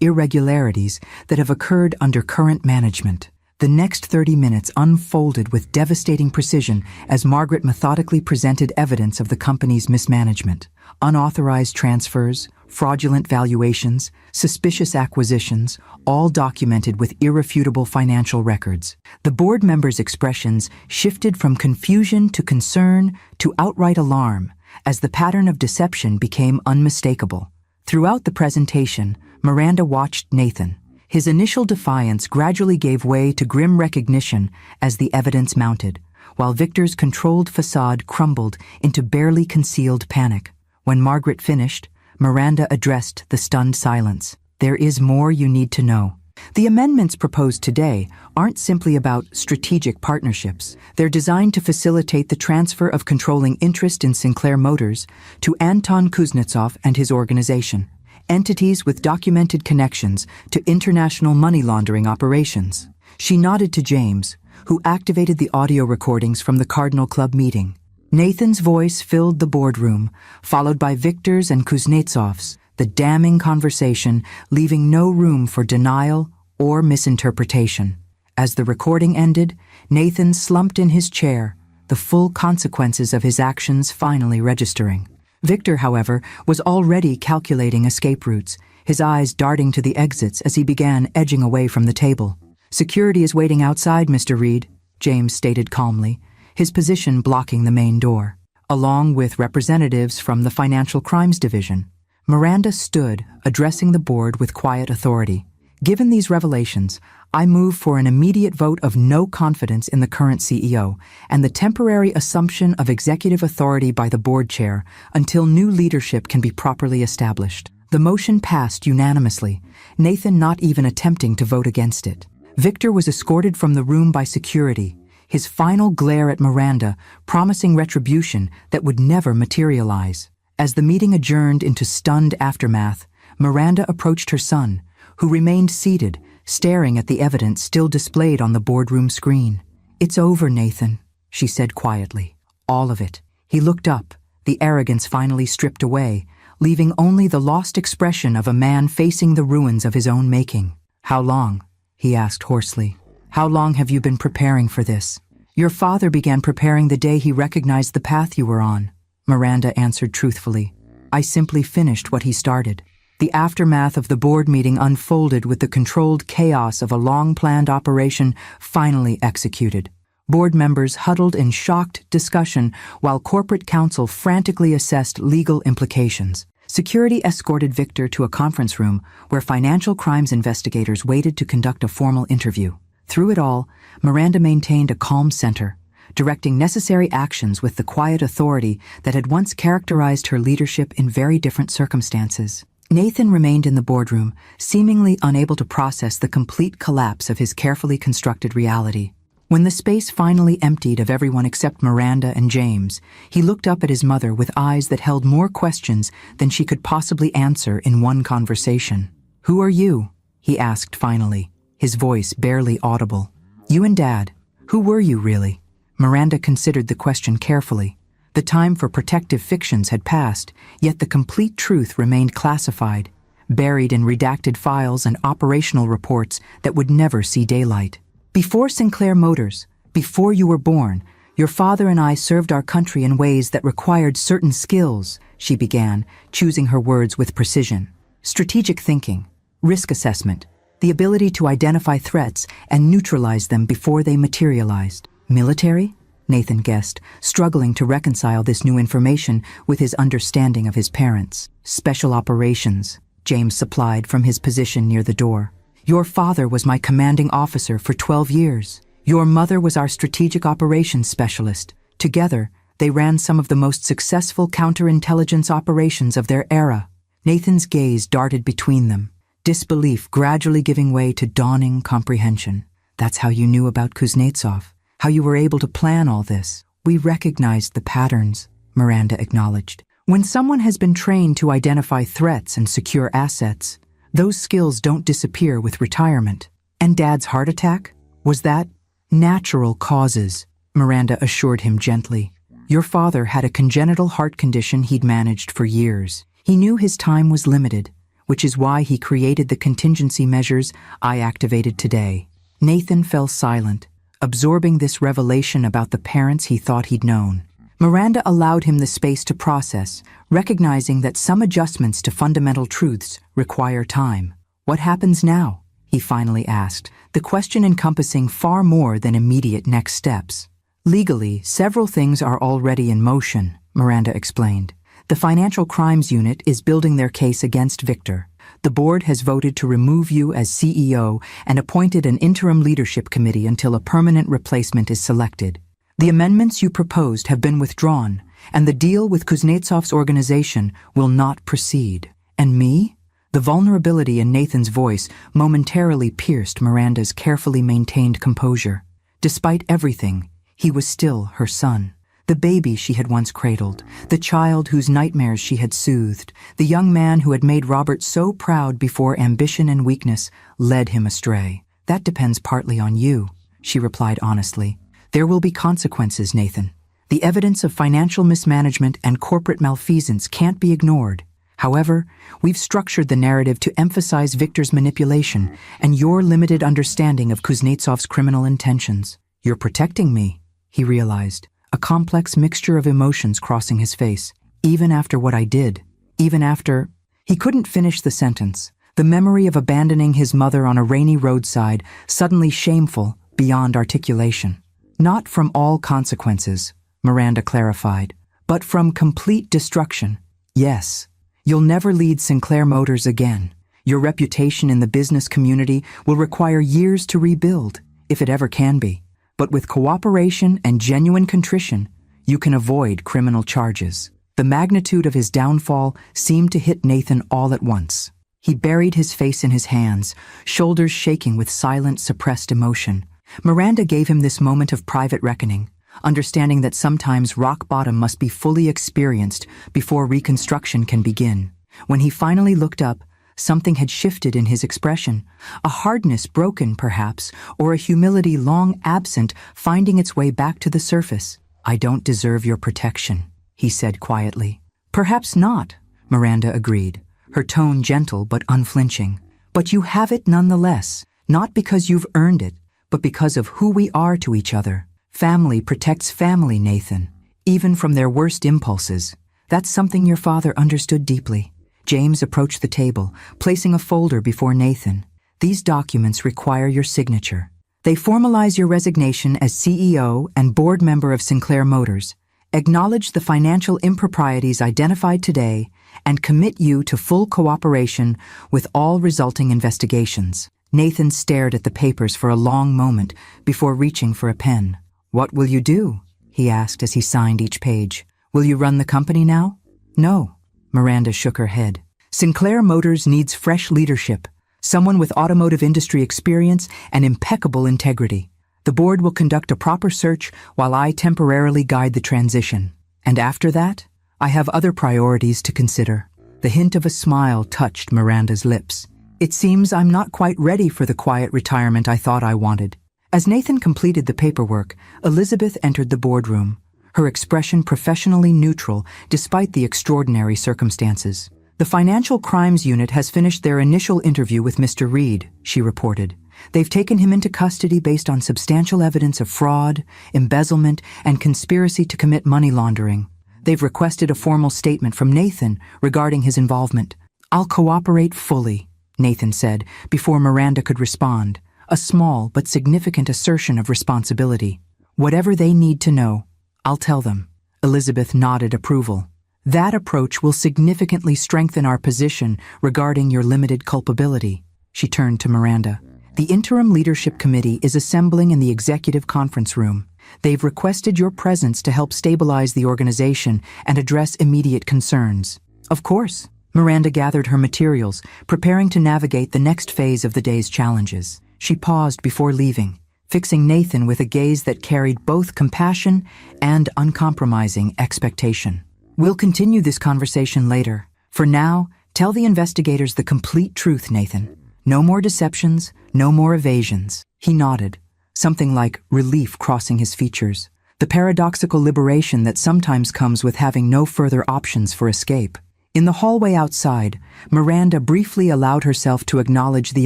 irregularities that have occurred under current management." The next 30 minutes unfolded with devastating precision as Margaret methodically presented evidence of the company's mismanagement. Unauthorized transfers, fraudulent valuations, suspicious acquisitions, all documented with irrefutable financial records. The board members' expressions shifted from confusion to concern to outright alarm as the pattern of deception became unmistakable. Throughout the presentation, Miranda watched Nathan. His initial defiance gradually gave way to grim recognition as the evidence mounted, while Victor's controlled facade crumbled into barely concealed panic. When Margaret finished, Miranda addressed the stunned silence. "There is more you need to know. The amendments proposed today aren't simply about strategic partnerships. They're designed to facilitate the transfer of controlling interest in Sinclair Motors to Anton Kuznetsov and his organization, entities with documented connections to international money laundering operations." She nodded to James, who activated the audio recordings from the Cardinal Club meeting. Nathan's voice filled the boardroom, followed by Victor's and Kuznetsov's, the damning conversation leaving no room for denial or misinterpretation. As the recording ended, Nathan slumped in his chair, the full consequences of his actions finally registering. Victor, however, was already calculating escape routes, his eyes darting to the exits as he began edging away from the table. "Security is waiting outside, Mr. Reed," James stated calmly, his position blocking the main door, along with representatives from the Financial Crimes Division. Miranda stood, addressing the board with quiet authority. "Given these revelations, I move for an immediate vote of no confidence in the current CEO and the temporary assumption of executive authority by the board chair until new leadership can be properly established." The motion passed unanimously, Nathan not even attempting to vote against it. Victor was escorted from the room by security, his final glare at Miranda promising retribution that would never materialize. As the meeting adjourned into stunned aftermath, Miranda approached her son, who remained seated, staring at the evidence still displayed on the boardroom screen. "It's over, Nathan," she said quietly. "All of it." He looked up, the arrogance finally stripped away, leaving only the lost expression of a man facing the ruins of his own making. "How long?" he asked hoarsely. "How long have you been preparing for this?" "Your father began preparing the day he recognized the path you were on," Miranda answered truthfully. "I simply finished what he started." The aftermath of the board meeting unfolded with the controlled chaos of a long-planned operation finally executed. Board members huddled in shocked discussion while corporate counsel frantically assessed legal implications. Security escorted Victor to a conference room where financial crimes investigators waited to conduct a formal interview. Through it all, Miranda maintained a calm center, directing necessary actions with the quiet authority that had once characterized her leadership in very different circumstances. Nathan remained in the boardroom, seemingly unable to process the complete collapse of his carefully constructed reality. When the space finally emptied of everyone except Miranda and James, he looked up at his mother with eyes that held more questions than she could possibly answer in one conversation. "Who are you?" he asked finally, his voice barely audible. "You and Dad. Who were you, really?" Miranda considered the question carefully. The time for protective fictions had passed, yet the complete truth remained classified, buried in redacted files and operational reports that would never see daylight. "Before Sinclair Motors, before you were born, your father and I served our country in ways that required certain skills," she began, choosing her words with precision. "Strategic thinking, risk assessment, the ability to identify threats and neutralize them before they materialized." "Military?" Nathan guessed, struggling to reconcile this new information with his understanding of his parents. "Special operations," James supplied from his position near the door. "Your father was my commanding officer for 12 years. Your mother was our strategic operations specialist. Together, they ran some of the most successful counterintelligence operations of their era." Nathan's gaze darted between them, disbelief gradually giving way to dawning comprehension. "That's how you knew about Kuznetsov, how you were able to plan all this." "We recognized the patterns," Miranda acknowledged. "When someone has been trained to identify threats and secure assets, those skills don't disappear with retirement." "And Dad's heart attack? Was that?" "Natural causes," Miranda assured him gently. "Your father had a congenital heart condition he'd managed for years. He knew his time was limited, which is why he created the contingency measures I activated today." Nathan fell silent, absorbing this revelation about the parents he thought he'd known. Miranda allowed him the space to process, recognizing that some adjustments to fundamental truths require time. "What happens now?" he finally asked, the question encompassing far more than immediate next steps. "Legally, several things are already in motion," Miranda explained. "The Financial Crimes Unit is building their case against Victor. The board has voted to remove you as CEO and appointed an interim leadership committee until a permanent replacement is selected. The amendments you proposed have been withdrawn, and the deal with Kuznetsov's organization will not proceed." "And me?" The vulnerability in Nathan's voice momentarily pierced Miranda's carefully maintained composure. Despite everything, he was still her son. The baby she had once cradled, the child whose nightmares she had soothed, the young man who had made Robert so proud before ambition and weakness led him astray. "That depends partly on you," she replied honestly. "There will be consequences, Nathan. The evidence of financial mismanagement and corporate malfeasance can't be ignored. However, we've structured the narrative to emphasize Victor's manipulation and your limited understanding of Kuznetsov's criminal intentions." "You're protecting me," he realized, a complex mixture of emotions crossing his face. "Even after what I did, even after—" He couldn't finish the sentence, the memory of abandoning his mother on a rainy roadside suddenly shameful beyond articulation. "Not from all consequences," Miranda clarified, "but from complete destruction. Yes, you'll never lead Sinclair Motors again. Your reputation in the business community will require years to rebuild, if it ever can be. But with cooperation and genuine contrition, you can avoid criminal charges." The magnitude of his downfall seemed to hit Nathan all at once. He buried his face in his hands, shoulders shaking with silent, suppressed emotion. Miranda gave him this moment of private reckoning, understanding that sometimes rock bottom must be fully experienced before reconstruction can begin. When he finally looked up, something had shifted in his expression, a hardness broken, perhaps, or a humility long absent finding its way back to the surface. "I don't deserve your protection," he said quietly. "Perhaps not," Miranda agreed, her tone gentle but unflinching. "But you have it nonetheless, not because you've earned it, but because of who we are to each other. Family protects family, Nathan, even from their worst impulses. That's something your father understood deeply." James approached the table, placing a folder before Nathan. These documents require your signature. They formalize your resignation as CEO and board member of Sinclair Motors, acknowledge the financial improprieties identified today, and commit you to full cooperation with all resulting investigations. Nathan stared at the papers for a long moment before reaching for a pen. "What will you do?" he asked as he signed each page. "Will you run the company now?" "No." Miranda shook her head. "Sinclair Motors needs fresh leadership, someone with automotive industry experience and impeccable integrity. The board will conduct a proper search while I temporarily guide the transition. And after that, I have other priorities to consider." The hint of a smile touched Miranda's lips. "It seems I'm not quite ready for the quiet retirement I thought I wanted." As Nathan completed the paperwork, Elizabeth entered the boardroom, her expression professionally neutral despite the extraordinary circumstances. "The Financial Crimes Unit has finished their initial interview with Mr. Reed," she reported. "They've taken him into custody based on substantial evidence of fraud, embezzlement, and conspiracy to commit money laundering. They've requested a formal statement from Nathan regarding his involvement." "I'll cooperate fully," Nathan said before Miranda could respond, a small but significant assertion of responsibility. "Whatever they need to know, I'll tell them." Elizabeth nodded approval. "That approach will significantly strengthen our position regarding your limited culpability." She turned to Miranda. "The Interim Leadership Committee is assembling in the executive conference room. They've requested your presence to help stabilize the organization and address immediate concerns." "Of course." Miranda gathered her materials, preparing to navigate the next phase of the day's challenges. She paused before leaving, fixing Nathan with a gaze that carried both compassion and uncompromising expectation. "We'll continue this conversation later. For now, tell the investigators the complete truth, Nathan. No more deceptions, no more evasions." He nodded, something like relief crossing his features, the paradoxical liberation that sometimes comes with having no further options for escape. In the hallway outside, Miranda briefly allowed herself to acknowledge the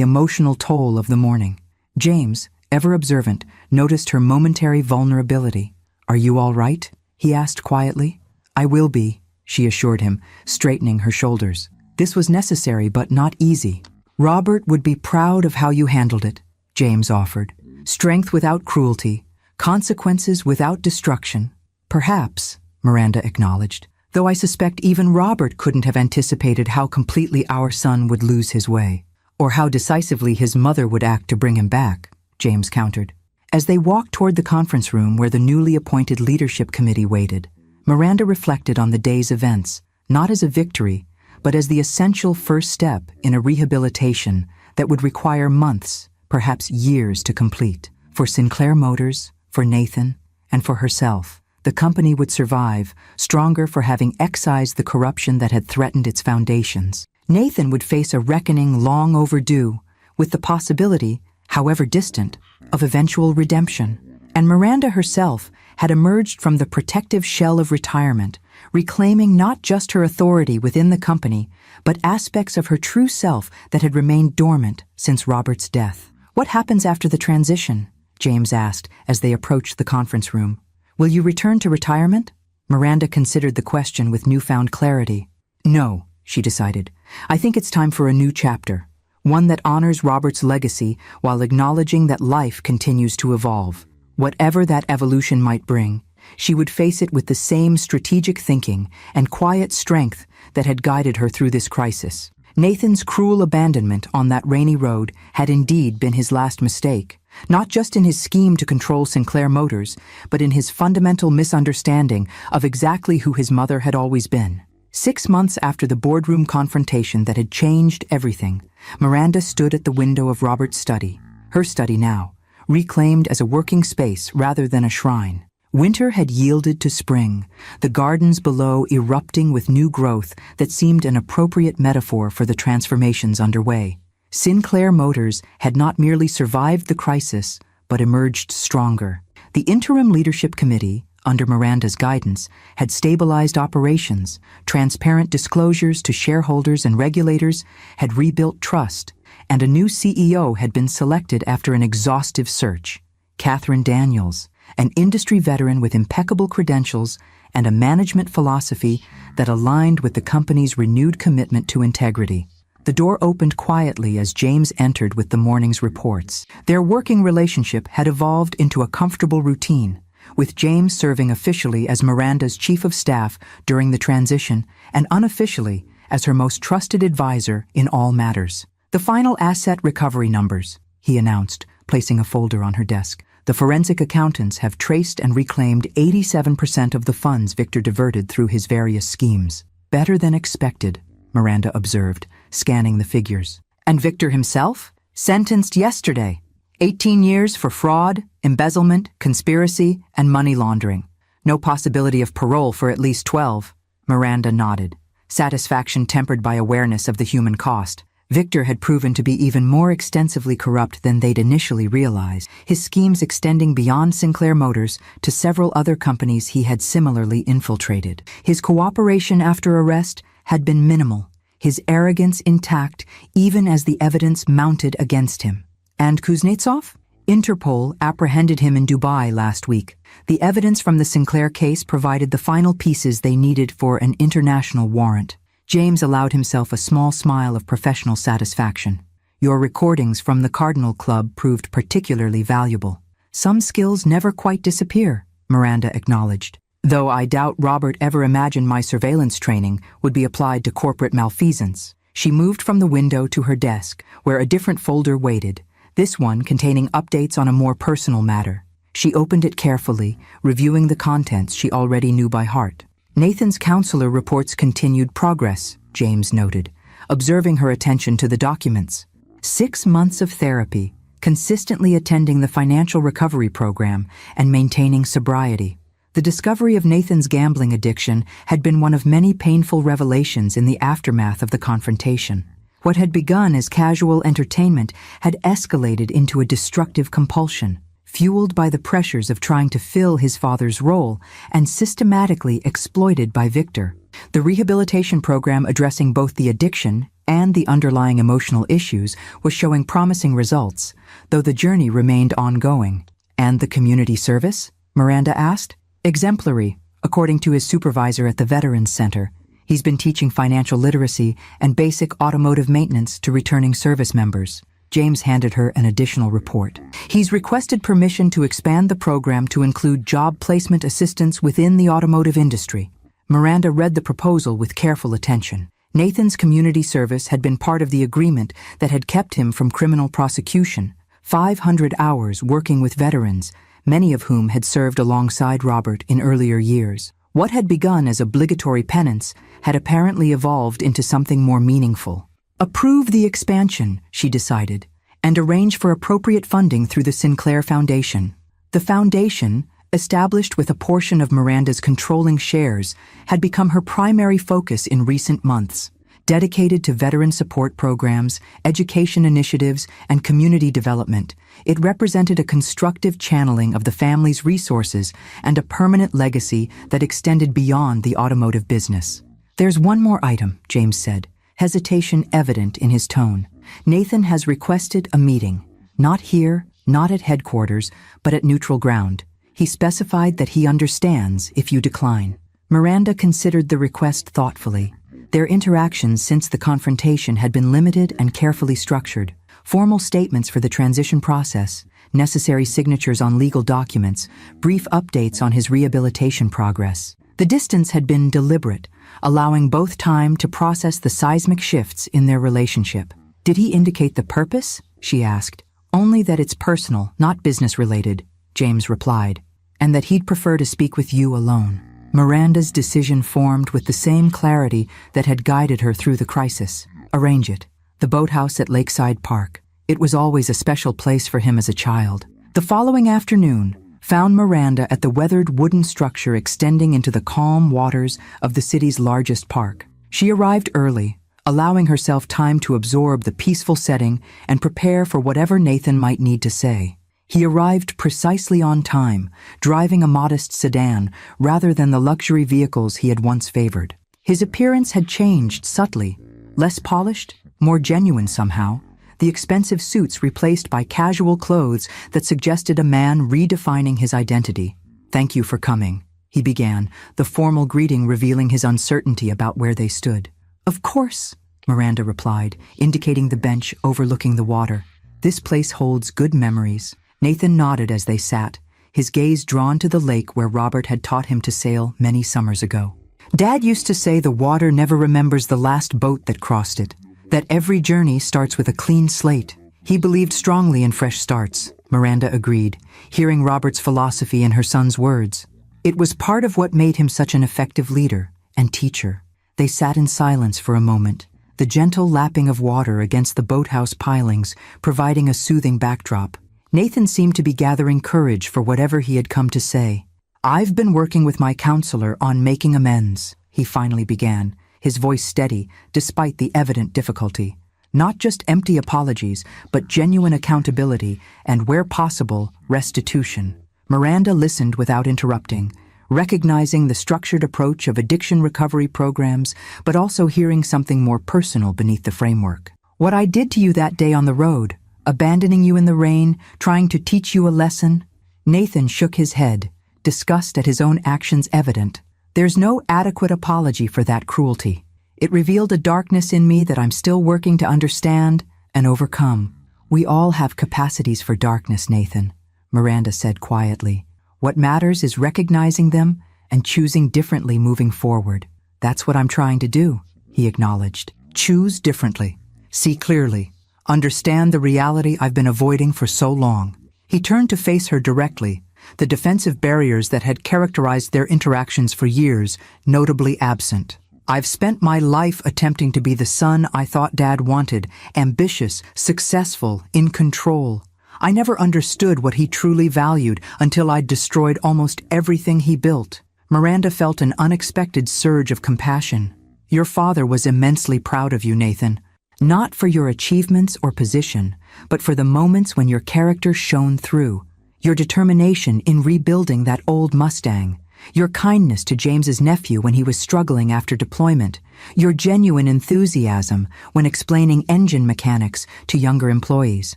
emotional toll of the morning. James, ever observant, noticed her momentary vulnerability. "Are you all right?" he asked quietly. "I will be," she assured him, straightening her shoulders. "This was necessary but not easy." "Robert would be proud of how you handled it," James offered. "Strength without cruelty, consequences without destruction." "Perhaps," Miranda acknowledged, "though I suspect even Robert couldn't have anticipated how completely our son would lose his way, or how decisively his mother would act to bring him back," James countered. As they walked toward the conference room where the newly appointed leadership committee waited, Miranda reflected on the day's events, not as a victory, but as the essential first step in a rehabilitation that would require months, perhaps years to complete. For Sinclair Motors, for Nathan, and for herself, the company would survive, stronger for having excised the corruption that had threatened its foundations. Nathan would face a reckoning long overdue, with the possibility, however distant, of eventual redemption. And Miranda herself had emerged from the protective shell of retirement, reclaiming not just her authority within the company, but aspects of her true self that had remained dormant since Robert's death. "What happens after the transition?" James asked as they approached the conference room. "Will you return to retirement?" Miranda considered the question with newfound clarity. "No," she decided. "I think it's time for a new chapter, one that honors Robert's legacy while acknowledging that life continues to evolve. Whatever that evolution might bring, she would face it with the same strategic thinking and quiet strength that had guided her through this crisis. Nathan's cruel abandonment on that rainy road had indeed been his last mistake, not just in his scheme to control Sinclair Motors, but in his fundamental misunderstanding of exactly who his mother had always been. 6 months after the boardroom confrontation that had changed everything, Miranda stood at the window of Robert's study, her study now, reclaimed as a working space rather than a shrine. Winter had yielded to spring, the gardens below erupting with new growth that seemed an appropriate metaphor for the transformations underway. Sinclair Motors had not merely survived the crisis, but emerged stronger. The Interim Leadership Committee, under Miranda's guidance, had stabilized operations, transparent disclosures to shareholders and regulators had rebuilt trust, and a new CEO had been selected after an exhaustive search. Catherine Daniels, an industry veteran with impeccable credentials and a management philosophy that aligned with the company's renewed commitment to integrity. The door opened quietly as James entered with the morning's reports. Their working relationship had evolved into a comfortable routine, with James serving officially as Miranda's chief of staff during the transition and unofficially as her most trusted advisor in all matters. "The final asset recovery numbers," he announced, placing a folder on her desk. "The forensic accountants have traced and reclaimed 87% of the funds Victor diverted through his various schemes." "Better than expected," Miranda observed, scanning the figures. "And Victor himself? Sentenced yesterday. 18 years for fraud, embezzlement, conspiracy, and money laundering. No possibility of parole for at least 12. Miranda nodded, satisfaction tempered by awareness of the human cost. Victor had proven to be even more extensively corrupt than they'd initially realized, his schemes extending beyond Sinclair Motors to several other companies he had similarly infiltrated. His cooperation after arrest had been minimal, his arrogance intact even as the evidence mounted against him. And Kuznetsov? Interpol apprehended him in Dubai last week. The evidence from the Sinclair case provided the final pieces they needed for an international warrant. James allowed himself a small smile of professional satisfaction. "Your recordings from the Cardinal Club proved particularly valuable." "Some skills never quite disappear," Miranda acknowledged. "Though I doubt Robert ever imagined my surveillance training would be applied to corporate malfeasance." She moved from the window to her desk, where a different folder waited, this one containing updates on a more personal matter. She opened it carefully, reviewing the contents she already knew by heart. "Nathan's counselor reports continued progress," James noted, observing her attention to the documents. 6 months of therapy, consistently attending the financial recovery program, and maintaining sobriety. The discovery of Nathan's gambling addiction had been one of many painful revelations in the aftermath of the confrontation. What had begun as casual entertainment had escalated into a destructive compulsion, fueled by the pressures of trying to fill his father's role and systematically exploited by Victor. The rehabilitation program addressing both the addiction and the underlying emotional issues was showing promising results, though the journey remained ongoing. "And the community service?" Miranda asked. "Exemplary, according to his supervisor at the Veterans Center. He's been teaching financial literacy and basic automotive maintenance to returning service members." James handed her an additional report. "He's requested permission to expand the program to include job placement assistance within the automotive industry." Miranda read the proposal with careful attention. Nathan's community service had been part of the agreement that had kept him from criminal prosecution. 500 hours working with veterans, many of whom had served alongside Robert in earlier years. What had begun as obligatory penance had apparently evolved into something more meaningful. "Approve the expansion," she decided, "and arrange for appropriate funding through the Sinclair Foundation." The foundation, established with a portion of Miranda's controlling shares, had become her primary focus in recent months. Dedicated to veteran support programs, education initiatives, and community development, it represented a constructive channeling of the family's resources and a permanent legacy that extended beyond the automotive business. "There's one more item," James said, hesitation evident in his tone. "Nathan has requested a meeting. Not here, not at headquarters, but at neutral ground. He specified that he understands if you decline." Miranda considered the request thoughtfully. Their interactions since the confrontation had been limited and carefully structured. Formal statements for the transition process, necessary signatures on legal documents, brief updates on his rehabilitation progress. The distance had been deliberate, allowing both time to process the seismic shifts in their relationship. "Did he indicate the purpose?" she asked. "Only that it's personal, not business-related," James replied, "and that he'd prefer to speak with you alone." Miranda's decision formed with the same clarity that had guided her through the crisis. Arrange it. The boathouse at Lakeside Park. It was always a special place for him as a child. The following afternoon found Miranda at the weathered wooden structure extending into the calm waters of the city's largest park. She arrived early, allowing herself time to absorb the peaceful setting and prepare for whatever Nathan might need to say. He arrived precisely on time, driving a modest sedan rather than the luxury vehicles he had once favored. His appearance had changed subtly, less polished, more genuine somehow, the expensive suits replaced by casual clothes that suggested a man redefining his identity. "Thank you for coming," he began, the formal greeting revealing his uncertainty about where they stood. "Of course," Miranda replied, indicating the bench overlooking the water. "This place holds good memories." Nathan nodded as they sat, his gaze drawn to the lake where Robert had taught him to sail many summers ago. "Dad used to say the water never remembers the last boat that crossed it, that every journey starts with a clean slate." He believed strongly in fresh starts, Miranda agreed, hearing Robert's philosophy in her son's words. It was part of what made him such an effective leader and teacher. They sat in silence for a moment, the gentle lapping of water against the boathouse pilings providing a soothing backdrop. Nathan seemed to be gathering courage for whatever he had come to say. "I've been working with my counselor on making amends," he finally began, his voice steady despite the evident difficulty. "Not just empty apologies, but genuine accountability and, where possible, restitution." Miranda listened without interrupting, recognizing the structured approach of addiction recovery programs, but also hearing something more personal beneath the framework. "What I did to you that day on the road, abandoning you in the rain, trying to teach you a lesson?" Nathan shook his head, disgust at his own actions evident. "There's no adequate apology for that cruelty. It revealed a darkness in me that I'm still working to understand and overcome." "We all have capacities for darkness, Nathan," Miranda said quietly. "What matters is recognizing them and choosing differently moving forward." "That's what I'm trying to do," he acknowledged. "Choose differently. See clearly. Understand the reality I've been avoiding for so long." He turned to face her directly, the defensive barriers that had characterized their interactions for years notably absent. "I've spent my life attempting to be the son I thought Dad wanted, ambitious, successful, in control. I never understood what he truly valued until I'd destroyed almost everything he built." Miranda felt an unexpected surge of compassion. "Your father was immensely proud of you, Nathan. Not for your achievements or position, but for the moments when your character shone through. Your determination in rebuilding that old Mustang. Your kindness to James's nephew when he was struggling after deployment. Your genuine enthusiasm when explaining engine mechanics to younger employees."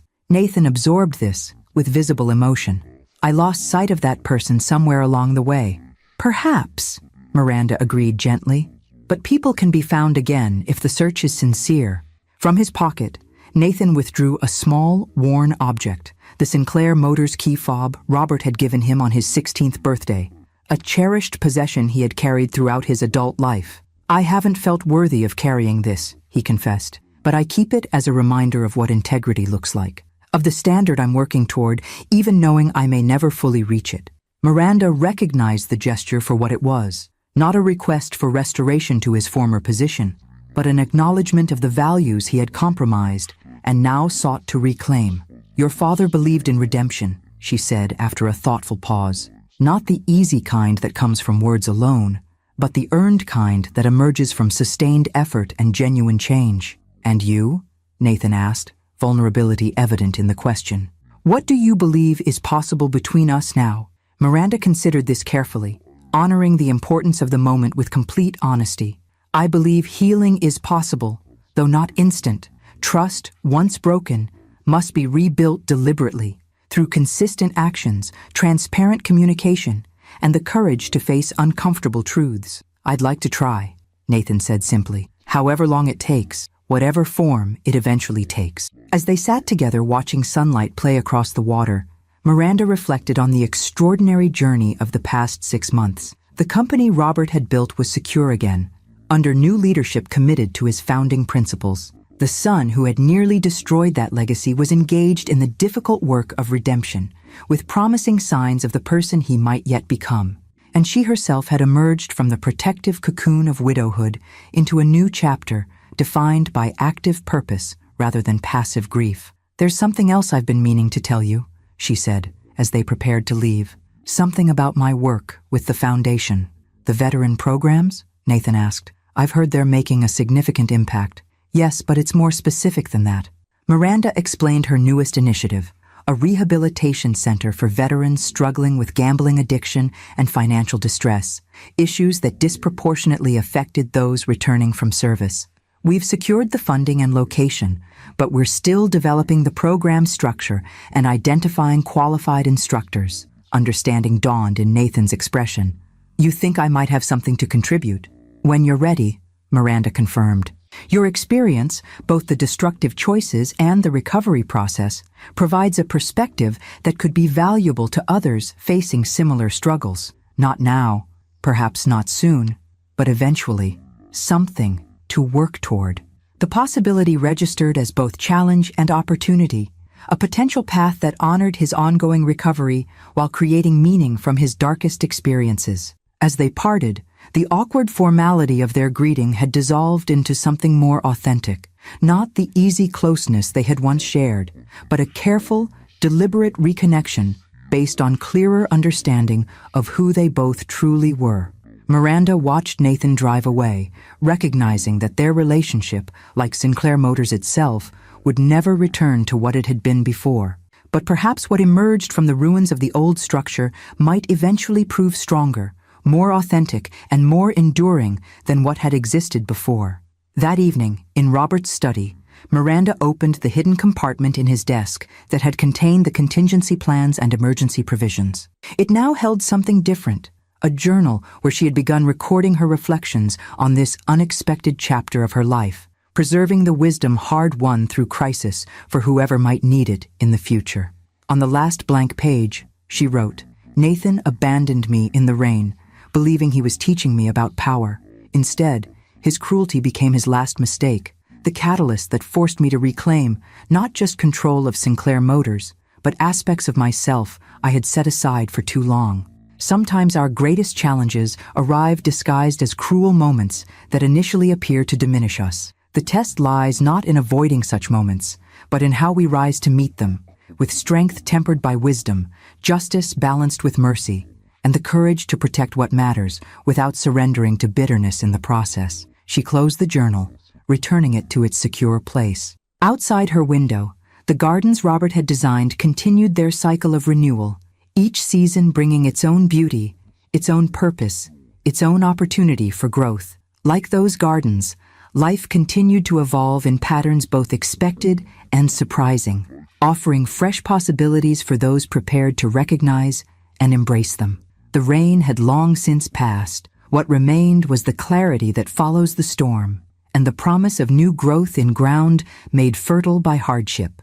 Nathan absorbed this with visible emotion. "I lost sight of that person somewhere along the way." "Perhaps," Miranda agreed gently. "But people can be found again if the search is sincere." From his pocket, Nathan withdrew a small, worn object, the Sinclair Motors key fob Robert had given him on his 16th birthday, a cherished possession he had carried throughout his adult life. "I haven't felt worthy of carrying this," he confessed, "but I keep it as a reminder of what integrity looks like, of the standard I'm working toward, even knowing I may never fully reach it." Miranda recognized the gesture for what it was, not a request for restoration to his former position, but an acknowledgement of the values he had compromised and now sought to reclaim. "Your father believed in redemption," she said after a thoughtful pause. "Not the easy kind that comes from words alone, but the earned kind that emerges from sustained effort and genuine change." "And you?" Nathan asked, vulnerability evident in the question. "What do you believe is possible between us now?" Miranda considered this carefully, honoring the importance of the moment with complete honesty. "I believe healing is possible, though not instant. Trust, once broken, must be rebuilt deliberately, through consistent actions, transparent communication, and the courage to face uncomfortable truths." "I'd like to try," Nathan said simply, "however long it takes, whatever form it eventually takes." As they sat together watching sunlight play across the water, Miranda reflected on the extraordinary journey of the past 6 months. The company Robert had built was secure again, under new leadership committed to his founding principles. The son who had nearly destroyed that legacy was engaged in the difficult work of redemption, with promising signs of the person he might yet become. And she herself had emerged from the protective cocoon of widowhood into a new chapter defined by active purpose rather than passive grief. "There's something else I've been meaning to tell you," she said, as they prepared to leave. "Something about my work with the foundation." "The veteran programs?" Nathan asked. "I've heard they're making a significant impact." "Yes, but it's more specific than that." Miranda explained her newest initiative, a rehabilitation center for veterans struggling with gambling addiction and financial distress, issues that disproportionately affected those returning from service. "We've secured the funding and location, but we're still developing the program structure and identifying qualified instructors." Understanding dawned in Nathan's expression. You think I might have something to contribute? When you're ready, Miranda confirmed. Your experience, both the destructive choices and the recovery process, provides a perspective that could be valuable to others facing similar struggles. Not now, perhaps not soon, but eventually, something to work toward. The possibility registered as both challenge and opportunity, a potential path that honored his ongoing recovery while creating meaning from his darkest experiences. As they parted, the awkward formality of their greeting had dissolved into something more authentic, not the easy closeness they had once shared, but a careful, deliberate reconnection based on clearer understanding of who they both truly were. Miranda watched Nathan drive away, recognizing that their relationship, like Sinclair Motors itself, would never return to what it had been before. But perhaps what emerged from the ruins of the old structure might eventually prove stronger, more authentic, and more enduring than what had existed before. That evening, in Robert's study, Miranda opened the hidden compartment in his desk that had contained the contingency plans and emergency provisions. It now held something different, a journal where she had begun recording her reflections on this unexpected chapter of her life, preserving the wisdom hard-won through crisis for whoever might need it in the future. On the last blank page, she wrote, "Nathan abandoned me in the rain, believing he was teaching me about power. Instead, his cruelty became his last mistake, the catalyst that forced me to reclaim not just control of Sinclair Motors, but aspects of myself I had set aside for too long." Sometimes our greatest challenges arrive disguised as cruel moments that initially appear to diminish us. The test lies not in avoiding such moments, but in how we rise to meet them, with strength tempered by wisdom, justice balanced with mercy, and the courage to protect what matters without surrendering to bitterness in the process. She closed the journal, returning it to its secure place. Outside her window, the gardens Robert had designed continued their cycle of renewal, each season bringing its own beauty, its own purpose, its own opportunity for growth. Like those gardens, life continued to evolve in patterns both expected and surprising, offering fresh possibilities for those prepared to recognize and embrace them. The rain had long since passed. What remained was the clarity that follows the storm, and the promise of new growth in ground made fertile by hardship.